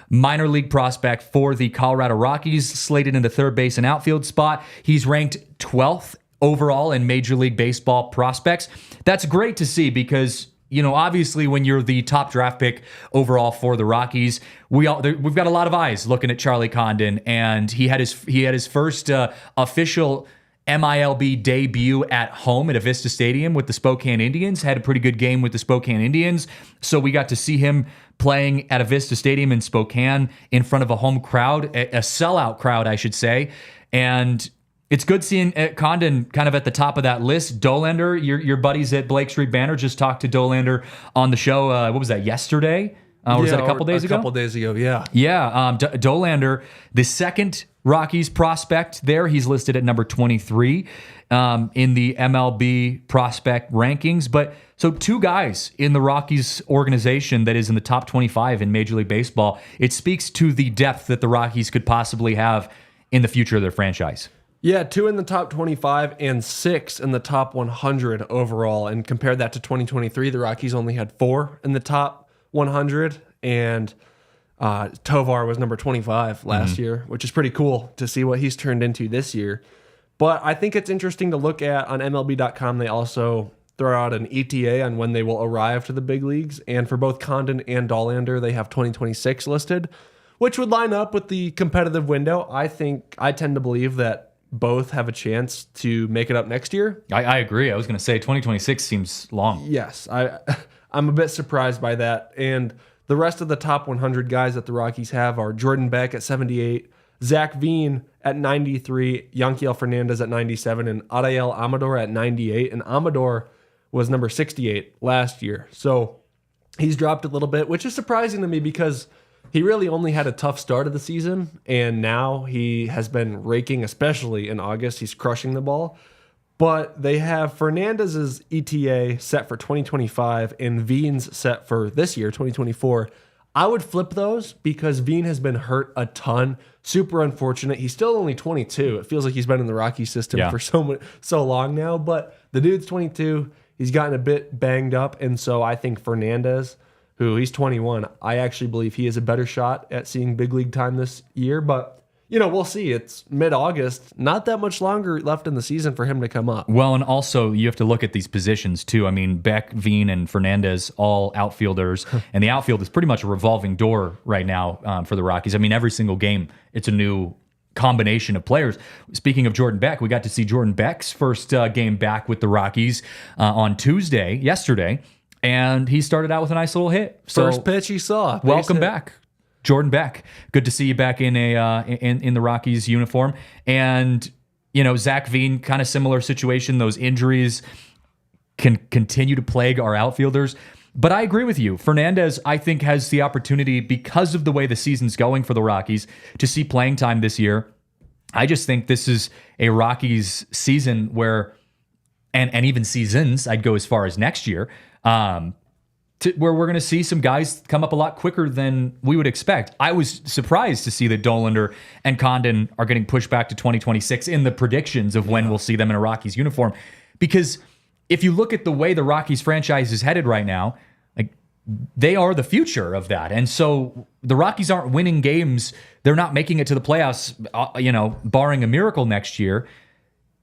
minor league prospect for the Colorado Rockies, slated in the third base and outfield spot. He's ranked 12th overall in Major League Baseball prospects. That's great to see because, obviously when you're the top draft pick overall for the Rockies, we've got a lot of eyes looking at Charlie Condon, and he had his first official MILB debut at home at Avista Stadium with the Spokane Indians. Had a pretty good game with the Spokane Indians. So we got to see him playing at Avista Stadium in Spokane in front of a home crowd, a sellout crowd, I should say. And it's good seeing Condon kind of at the top of that list. Dollander, your buddies at Blake Street Banner just talked to Dollander on the show. What was that, yesterday? Was that a couple days ago? A couple days ago, yeah. Yeah, Dollander, the second Rockies prospect there. He's listed at number 23 in the MLB prospect rankings. But so 2 guys in the Rockies organization that is in the top 25 in Major League Baseball. It speaks to the depth that the Rockies could possibly have in the future of their franchise. Yeah, 2 in the top 25 and 6 in the top 100 overall. And compare that to 2023, the Rockies only had 4 in the top 100, and Tovar was number 25 last year, which is pretty cool to see what he's turned into this year. But I think it's interesting to look at on MLB.com. They also throw out an ETA on when they will arrive to the big leagues. And for both Condon and Dollander, they have 2026 listed, which would line up with the competitive window. I tend to believe that both have a chance to make it up next year. I agree. I was going to say 2026 seems long. Yes, I'm a bit surprised by that. And the rest of the top 100 guys that the Rockies have are Jordan Beck at 78, Zach Veen at 93, Yanquiel Fernandez at 97, and Adael Amador at 98. And Amador was number 68 last year. So he's dropped a little bit, which is surprising to me because he really only had a tough start of the season. And now he has been raking, especially in August. He's crushing the ball. But they have Fernandez's ETA set for 2025 and Veen's set for this year, 2024. I would flip those because Veen has been hurt a ton. Super unfortunate. He's still only 22. It feels like he's been in the Rocky system for so long now. But the dude's 22. He's gotten a bit banged up. And so I think Fernandez, he's 21, I actually believe he has a better shot at seeing big league time this year. But we'll see. It's mid-August. Not that much longer left in the season for him to come up. Well, and also you have to look at these positions too. I mean, Beck, Veen, and Fernandez, all outfielders. And the outfield is pretty much a revolving door right now for the Rockies. I mean, every single game, it's a new combination of players. Speaking of Jordan Beck, we got to see Jordan Beck's first game back with the Rockies on yesterday. And he started out with a nice little hit. First pitch he saw. Welcome back, Jordan Beck. Good to see you back in in the Rockies uniform. And Zach Veen, kind of similar situation. Those injuries can continue to plague our outfielders. But I agree with you. Fernandez, I think, has the opportunity, because of the way the season's going for the Rockies, to see playing time this year. I just think this is a Rockies season where, and even seasons, I'd go as far as next year, where we're going to see some guys come up a lot quicker than we would expect. I was surprised to see that Dollander and Condon are getting pushed back to 2026 in the predictions of when we'll see them in a Rockies uniform. Because if you look at the way the Rockies franchise is headed right now, they are the future of that. And so the Rockies aren't winning games. They're not making it to the playoffs, barring a miracle next year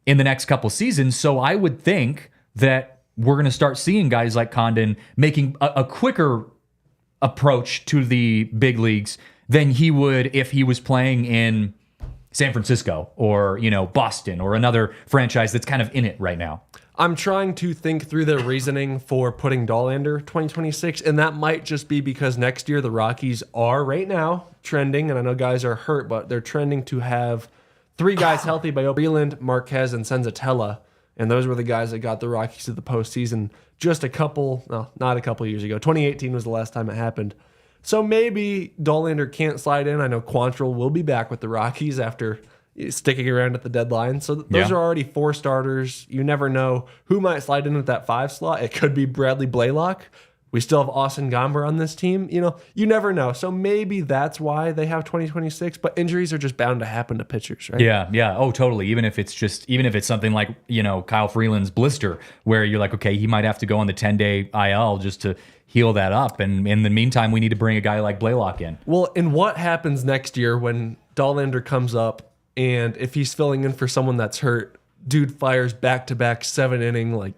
in the next couple seasons. So I would think that we're going to start seeing guys like Condon making a quicker approach to the big leagues than he would if he was playing in San Francisco or, Boston or another franchise that's kind of in it right now. I'm trying to think through the reasoning for putting Dollander 2026, and that might just be because next year the Rockies are right now trending, and I know guys are hurt, but they're trending to have 3 guys healthy by Breland, Marquez, and Senzatella. And those were the guys that got the Rockies to the postseason just not a couple years ago. 2018 was the last time it happened. So maybe Dollander can't slide in. I know Quantrill will be back with the Rockies after sticking around at the deadline. So those are already 4 starters. You never know who might slide in at that 5 slot. It could be Bradley Blalock. We still have Austin Gomber on this team. You never know. So maybe that's why they have 2026, but injuries are just bound to happen to pitchers, right? Yeah. Oh, totally. Even if it's something like, Kyle Freeland's blister, where you're like, okay, he might have to go on the 10-day IL just to heal that up. And in the meantime, we need to bring a guy like Blalock in. Well, and what happens next year when Dollander comes up, and if he's filling in for someone that's hurt, dude fires back-to-back 7-inning,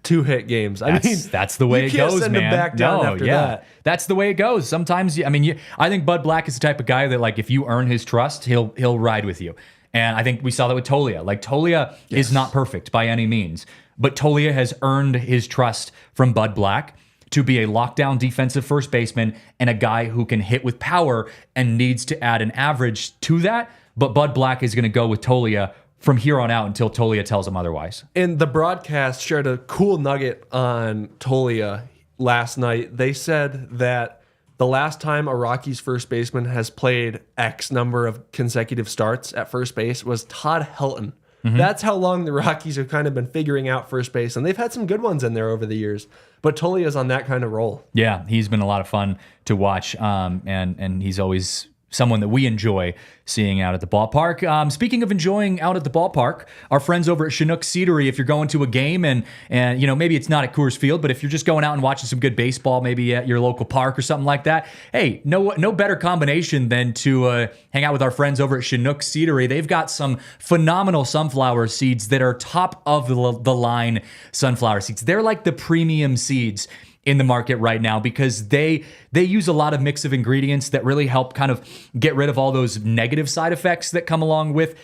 2-hit games. That's the way it goes, send man. Him back down after that. That's the way it goes. Sometimes, I think Bud Black is the type of guy that, if you earn his trust, he'll ride with you. And I think we saw that with Tolia. Tolia is not perfect by any means, but Tolia has earned his trust from Bud Black to be a lockdown defensive first baseman and a guy who can hit with power and needs to add an average to that. But Bud Black is going to go with Tolia from here on out until Tolia tells him otherwise. And the broadcast shared a cool nugget on Tolia last night. They said that the last time a Rockies first baseman has played X number of consecutive starts at first base was Todd Helton. Mm-hmm. That's how long the Rockies have kind of been figuring out first base, and they've had some good ones in there over the years. But Tolia's on that kind of roll. Yeah, he's been a lot of fun to watch, and he's always someone that we enjoy seeing out at the ballpark. Speaking of enjoying out at the ballpark, our friends over at Chinook Seedery, if you're going to a game and maybe it's not at Coors Field, but if you're just going out and watching some good baseball, maybe at your local park or something like that, hey, no better combination than to hang out with our friends over at Chinook Seedery. They've got some phenomenal sunflower seeds that are top of the line sunflower seeds. They're like the premium seeds in the market right now because they use a lot of mix of ingredients that really help kind of get rid of all those negative side effects that come along with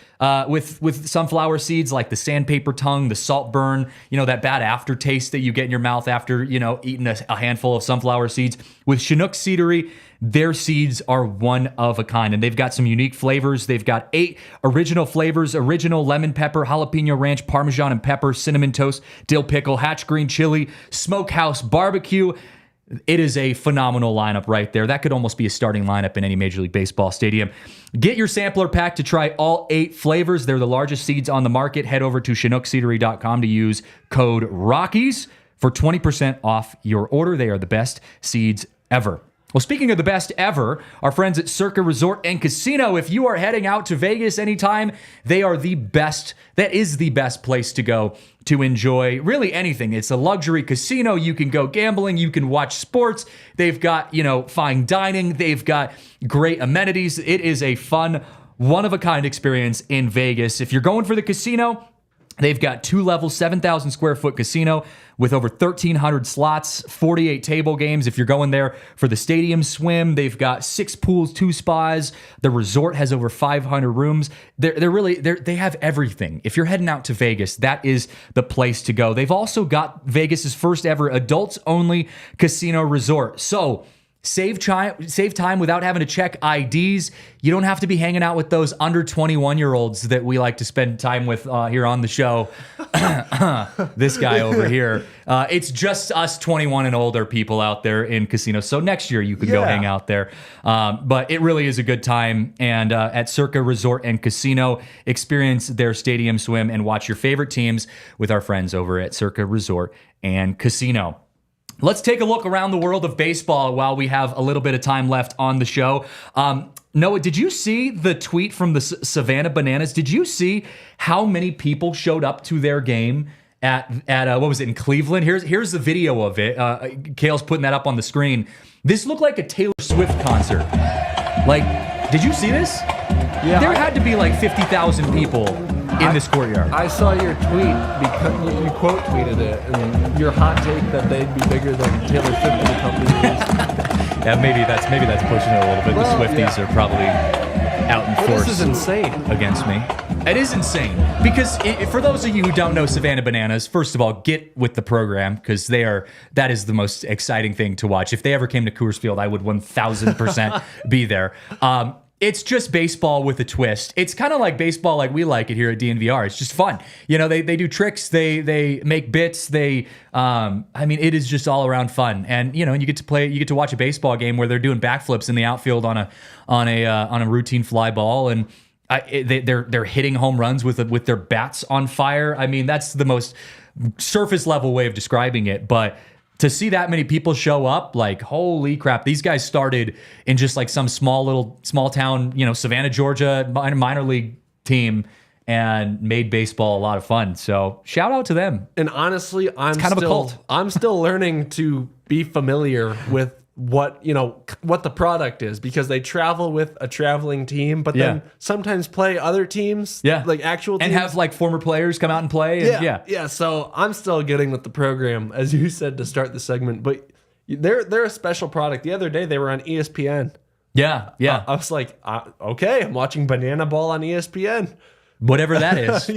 sunflower seeds, like the sandpaper tongue, the salt burn, that bad aftertaste that you get in your mouth after eating a handful of sunflower seeds. With Chinook Seedery, their seeds are one of a kind, and they've got some unique flavors. They've got 8 original flavors: original lemon pepper, jalapeno ranch, parmesan and pepper, cinnamon toast, dill pickle, hatch green chili, smokehouse barbecue. It is a phenomenal lineup right there. That could almost be a starting lineup in any Major League Baseball stadium. Get your sampler pack to try all 8 flavors. They're the largest seeds on the market. Head over to ChinookSeedery.com to use code ROCKIES for 20% off your order. They are the best seeds ever. Well, speaking of the best ever, our friends at Circa Resort and Casino, if you are heading out to Vegas anytime, they are the best. That is the best place to go to enjoy really anything. It's a luxury casino. You can go gambling. You can watch sports. They've got, fine dining. They've got great amenities. It is a fun, one-of-a-kind experience in Vegas. If you're going for the casino, they've got 2 levels, 7,000 square foot casino with over 1,300 slots, 48 table games. If you're going there for the stadium swim, they've got 6 pools, 2 spas. The resort has over 500 rooms. They have everything. If you're heading out to Vegas, that is the place to go. They've also got Vegas's first ever adults only casino resort. So save time without having to check IDs. You don't have to be hanging out with those under 21-year-olds that we like to spend time with here on the show. This guy over here. It's just us 21 and older people out there in casinos. So next year you could go hang out there. But it really is a good time. And at Circa Resort and Casino, experience their stadium swim and watch your favorite teams with our friends over at Circa Resort and Casino. Let's take a look around the world of baseball while we have a little bit of time left on the show. Noah, did you see the tweet from the Savannah Bananas? Did you see how many people showed up to their game at what was it, in Cleveland? Here's the video of it. Kale's putting that up on the screen. This looked like a Taylor Swift concert. Did you see this? Yeah. There had to be 50,000 people in this courtyard. I saw your tweet because you quote tweeted it, and your hot take that they'd be bigger than Taylor Swift and the company is. Yeah, maybe that's pushing it a little bit. The Swifties are probably out in force. This is insane against me. It is insane because for those of you who don't know Savannah Bananas, first of all, get with the program because that is the most exciting thing to watch. If they ever came to Coors Field, I would 1,000% be there. It's just baseball with a twist. It's kind of like baseball like we like it here at DNVR. It's just fun. They do tricks. They make bits. It is just all around fun. And you get to watch a baseball game where they're doing backflips in the outfield on a routine fly ball, and they're hitting home runs with their bats on fire. I mean, that's the most surface level way of describing it, but to see that many people show up, like, holy crap. These guys started in just like some small town, Savannah, Georgia, minor league team, and made baseball a lot of fun. So shout out to them. And honestly, I'm kind of a cult. I'm still learning to be familiar with what the product is, because they travel with a traveling team, but then sometimes play other teams, like actual teams, and have like former players come out and play. And, So I'm still getting with the program, as you said to start the segment, but they're a special product. The other day they were on ESPN. Yeah. I was like, okay, I'm watching Banana Ball on ESPN. Whatever that is.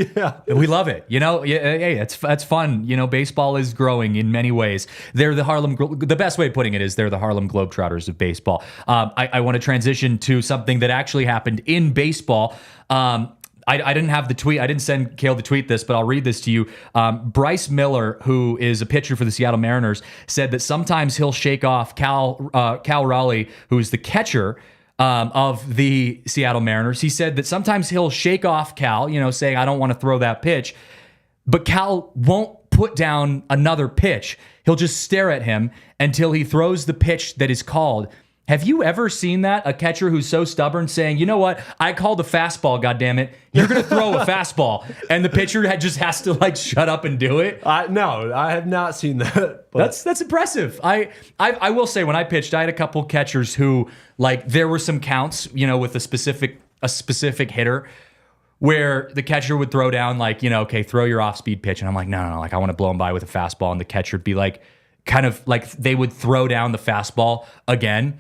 We love it. Hey, it's fun. Baseball is growing in many ways. They're the best way of putting it is they're the Harlem Globetrotters of baseball. I want to transition to something that actually happened in baseball. I didn't have the tweet. I didn't send Cale the tweet this, but I'll read this to you. Bryce Miller, who is a pitcher for the Seattle Mariners, said that sometimes he'll shake off Cal Raleigh, who's the catcher of the Seattle Mariners. He said that sometimes he'll shake off Cal, saying, I don't want to throw that pitch. But Cal won't put down another pitch. He'll just stare at him until he throws the pitch that is called. Have you ever seen that? A catcher who's so stubborn saying, you know what? I called a fastball, goddammit. You're going to throw a fastball. And the pitcher just has to like shut up and do it. No, I have not seen that. But. That's impressive. I will say when I pitched, I had a couple catchers who like there were some counts, with a specific hitter where the catcher would throw down like, okay, throw your off-speed pitch. And I'm like, no, like I want to blow him by with a fastball. And the catcher would be like, kind of like they would throw down the fastball again.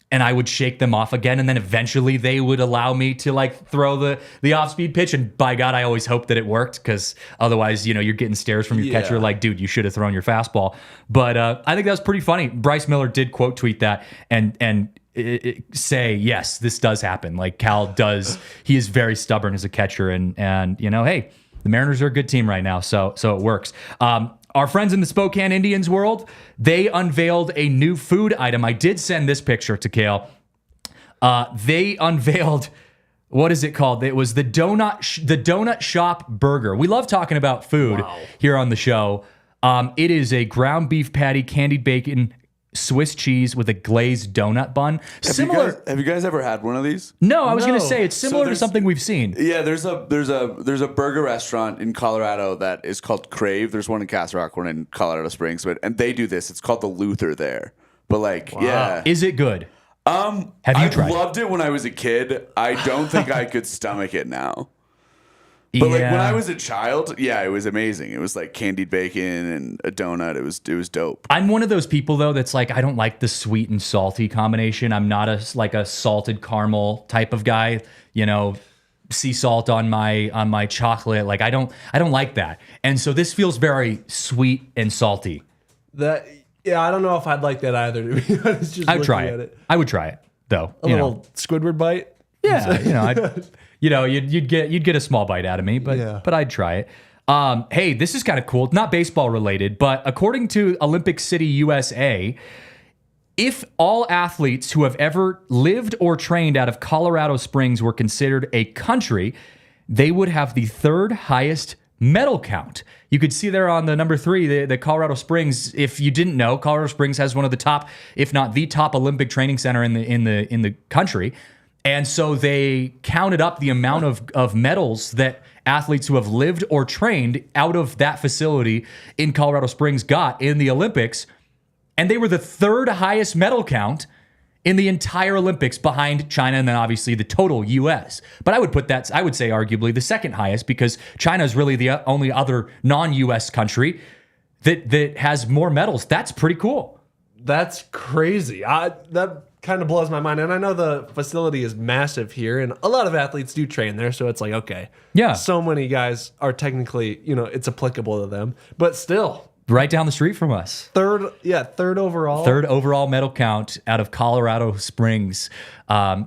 And I would shake them off again, and then eventually they would allow me to like throw the off-speed pitch. And by God, I always hoped that it worked, because otherwise, you're getting stares from your catcher like, dude, you should have thrown your fastball. But I think that was pretty funny. Bryce Miller did quote tweet that and say, yes, this does happen. Like Cal does, he is very stubborn as a catcher, and hey, the Mariners are a good team right now, so it works. Our friends in the Spokane Indians world, they unveiled a new food item. I did send this picture to Cale. They unveiled, what is it called? It was the Donut Shop Burger. We love talking about food here on the show. It is a ground beef patty, candied bacon, Swiss cheese with a glazed donut bun. Have you guys ever had one of these? No, I was going to say it's similar to something we've seen. Yeah, there's a burger restaurant in Colorado that is called Crave. There's one in Castle Rock, one in Colorado Springs, and they do this. It's called the Luther there. But Is it good? Have you tried? I loved it when I was a kid. I don't think I could stomach it now. But like when I was a child, it was amazing. It was like candied bacon and a donut. It was dope. I'm one of those people though that's like I don't like the sweet and salty combination. I'm not a salted caramel type of guy. Sea salt on my chocolate. Like I don't like that. And so this feels very sweet and salty. I don't know if I'd like that either. To be honest, just I would try it. I would try it though. A little Squidward bite. Yeah, you'd get a small bite out of me, but I'd try it. Hey, this is kind of cool. Not baseball related, but according to Olympic City, USA, if all athletes who have ever lived or trained out of Colorado Springs were considered a country, they would have the third highest medal count. You could see there on the number 3, the Colorado Springs. If you didn't know, Colorado Springs has one of the top, if not the top, Olympic training center in the country. And so they counted up the amount of medals that athletes who have lived or trained out of that facility in Colorado Springs got in the Olympics. And they were the third highest medal count in the entire Olympics, behind China and then obviously the total U.S. But I would say arguably the second highest, because China is really the only other non-U.S. country that has more medals. That's pretty cool. That's crazy. That kind of blows my mind. And I know the facility is massive here, and a lot of athletes do train there, so it's like, okay. Yeah. So many guys are technically, it's applicable to them. But still. Right down the street from us. Third overall. Third overall medal count out of Colorado Springs.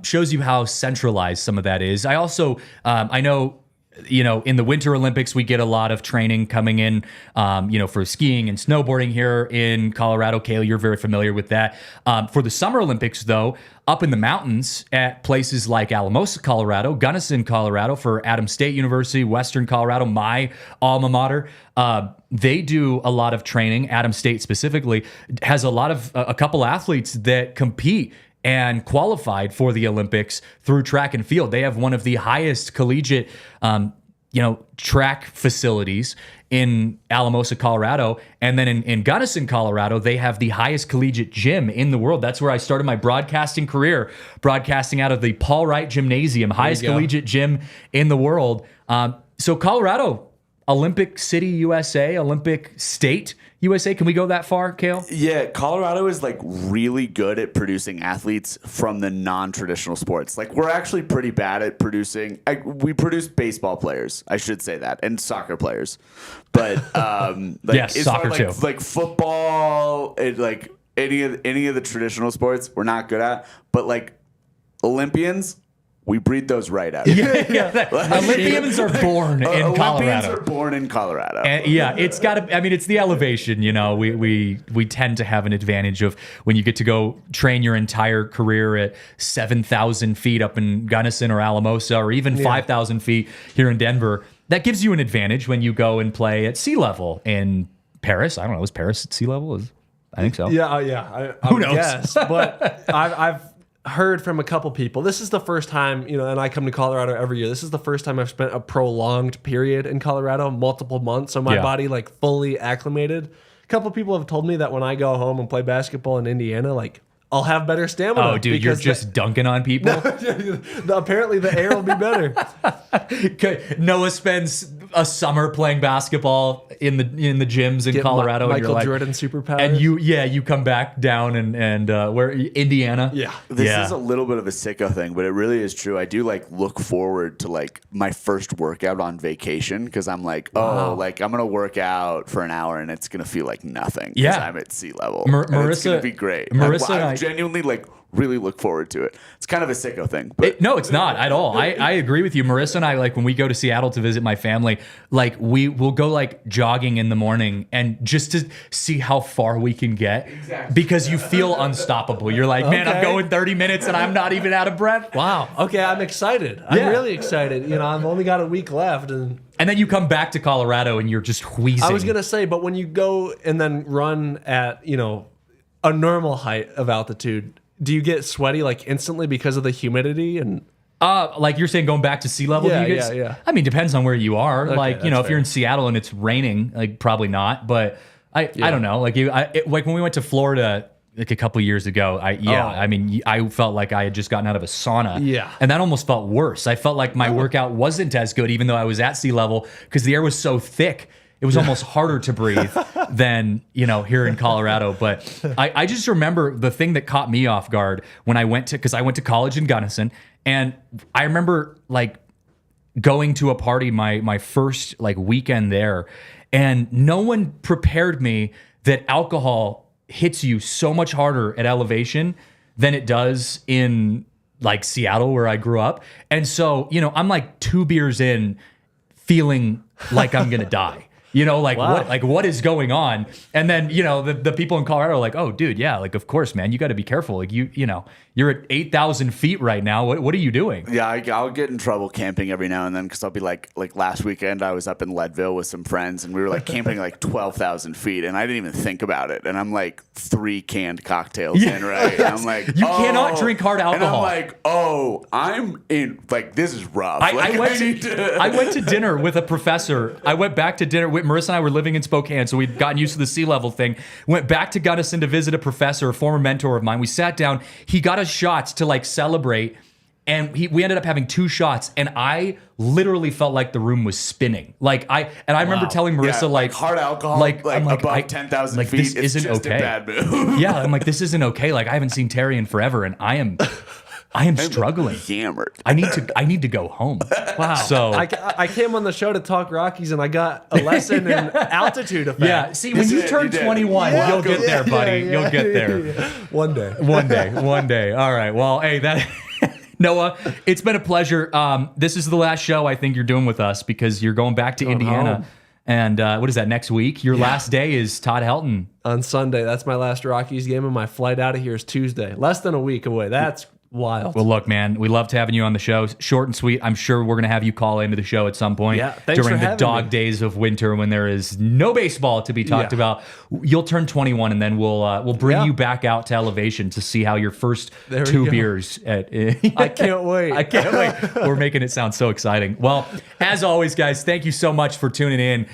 Shows you how centralized some of that is. I also, I know in the Winter Olympics, we get a lot of training coming in, for skiing and snowboarding here in Colorado. Kale, you're very familiar with that. For the Summer Olympics, though, up in the mountains at places like Alamosa, Colorado, Gunnison, Colorado, for Adams State University, Western Colorado, my alma mater, they do a lot of training. Adams State specifically has a couple athletes that compete and qualified for the Olympics through track and field. They have one of the highest collegiate, track facilities in Alamosa, Colorado. And then in Gunnison, Colorado, they have the highest collegiate gym in the world. That's where I started my broadcasting career, broadcasting out of the Paul Wright Gymnasium, highest collegiate gym in the world. So Colorado, Olympic City, USA, Olympic State, USA. Can we go that far, Kale? Yeah, Colorado is like really good at producing athletes from the non-traditional sports. Like we're actually pretty bad at producing. We produce baseball players, I should say that, and soccer players. But yes, soccer too. Like football, like any of the traditional sports, we're not good at. But like Olympians, we breed those right out. Olympians are born in Colorado. Olympians are born in Colorado. And it's got to. I mean, it's the elevation. We tend to have an advantage of when you get to go train your entire career at 7,000 feet up in Gunnison or Alamosa, or even 5,000 feet here in Denver. That gives you an advantage when you go and play at sea level in Paris. I don't know. Is Paris at sea level? I think so. Who knows? Yes, but I've heard from a couple people. This is the first time, and I come to Colorado every year. This is the first time I've spent a prolonged period in Colorado, multiple months. So my body like fully acclimated. A couple people have told me that when I go home and play basketball in Indiana, like I'll have better stamina. Oh, dude, you're just dunking on people. Apparently the air will be better. Noah spends a summer playing basketball in the gyms in Colorado. Michael Jordan superpowers. And you come back down and where Indiana. Yeah. This is a little bit of a sicko thing, but it really is true. I do like look forward to like my first workout on vacation because I'm like, like I'm gonna work out for an hour and it's gonna feel like nothing. Yeah, I'm at sea level. Marissa, it's gonna be great. Marissa, I genuinely like really look forward to it. It's kind of a sicko thing. But no, it's not at all. I agree with you. Marissa and I, like when we go to Seattle to visit my family, like we will go like jogging in the morning and just to see how far we can get. Exactly. Because you feel unstoppable. You're like, man, I'm going 30 minutes and I'm not even out of breath. Wow. Okay, I'm excited. I'm really excited. I've only got a week left and then you come back to Colorado and you're just wheezing. I was going to say, but when you go and then run at, a normal height of altitude, do you get sweaty like instantly because of the humidity and like you're saying going back to sea level? Yeah. I mean, depends on where you are. Okay, like, if you're in Seattle and it's raining, like probably not, but I don't know. Like like when we went to Florida like a couple years ago, I mean, I felt like I had just gotten out of a sauna. Yeah. And that almost felt worse. I felt like my workout wasn't as good even though I was at sea level because the air was so thick. It was almost harder to breathe than, here in Colorado. But I just remember the thing that caught me off guard when because I went to college in Gunnison. And I remember like going to a party my first like weekend there. And no one prepared me that alcohol hits you so much harder at elevation than it does in like Seattle where I grew up. And so, I'm like 2 beers in feeling like I'm going to die. What is going on? And then, the people in Colorado are like, oh, dude, yeah, like, of course, man, you got to be careful. Like, you're at 8,000 feet right now. What are you doing? Yeah, I'll get in trouble camping every now and then because I'll be like last weekend I was up in Leadville with some friends and we were like camping like 12,000 feet and I didn't even think about it. And I'm like 3 canned cocktails in, right? And I'm like, you cannot drink hard alcohol. And I'm like, I'm in, like, this is rough. I went to dinner with a professor. I went back to dinner with Marissa and I were living in Spokane, so we'd gotten used to the sea level thing. Went back to Gunnison to visit a professor, a former mentor of mine. We sat down. He got us shots to like celebrate, and we ended up having 2 shots, and I literally felt like the room was spinning. I remember telling Marissa like hard alcohol, like above 10,000 feet, this isn't just okay. a bad move. Yeah, I'm like, this isn't okay. Like I haven't seen Terry in forever, and I am struggling. Hammered. I need to go home. Wow. So I came on the show to talk Rockies and I got a lesson in altitude effect. Yeah. See, when you turn 21, you'll get there, buddy. You'll get there. One day. One day. All right. Well, hey, Noah, it's been a pleasure. This is the last show I think you're doing with us because you're going back to Indiana. Home. And what is that, next week? Your last day is Todd Helton. On Sunday. That's my last Rockies game, and my flight out of here is Tuesday. Less than a week away. That's wild. Well, look, man, we loved having you on the show. Short and sweet. I'm sure we're going to have you call into the show at some point thanks during for the having dog me. days of winter when there is no baseball to be talked about. You'll turn 21, and then we'll bring you back out to Elevation to see how your first There we 2 go. beers. I can't wait. I can't wait. We're making it sound so exciting. Well, as always, guys, thank you so much for tuning in.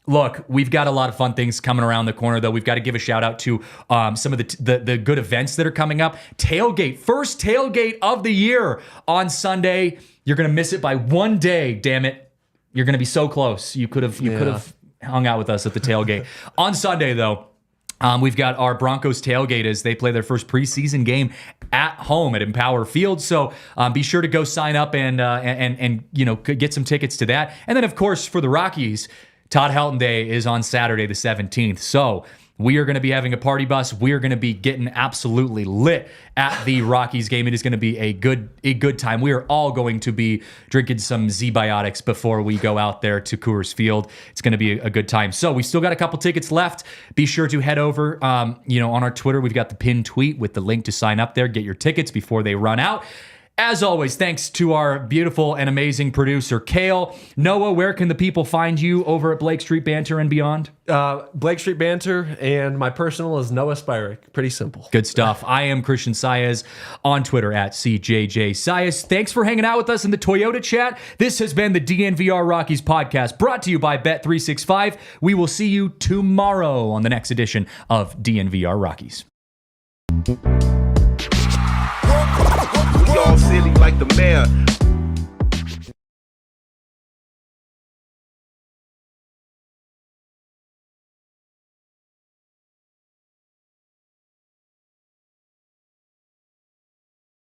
Look, we've got a lot of fun things coming around the corner, though. We've got to give a shout out to some of the good events that are coming up. Tailgate, first tailgate of the year on Sunday. You're going to miss it by 1 day, damn it. You're going to be so close. You could have hung out with us at the tailgate. On Sunday, though, we've got our Broncos tailgate as they play their first preseason game at home at Empower Field. So be sure to go sign up and get some tickets to that. And then, of course, for the Rockies, Todd Helton Day is on Saturday the 17th. So we are going to be having a party bus. We are going to be getting absolutely lit at the Rockies game. It is going to be a good time. We are all going to be drinking some Z-Biotics before we go out there to Coors Field. It's going to be a good time. So we still got a couple tickets left. Be sure to head over, on our Twitter. We've got the pinned tweet with the link to sign up there. Get your tickets before they run out. As always, thanks to our beautiful and amazing producer, Kale. Noah, where can the people find you over at Blake Street Banter and beyond? Blake Street Banter, and my personal is Noah Spirek. Pretty simple. Good stuff. I am Christian Saez on Twitter at CJJ Saez. Thanks for hanging out with us in the Toyota chat. This has been the DNVR Rockies podcast brought to you by Bet365. We will see you tomorrow on the next edition of DNVR Rockies. All city like the mayor.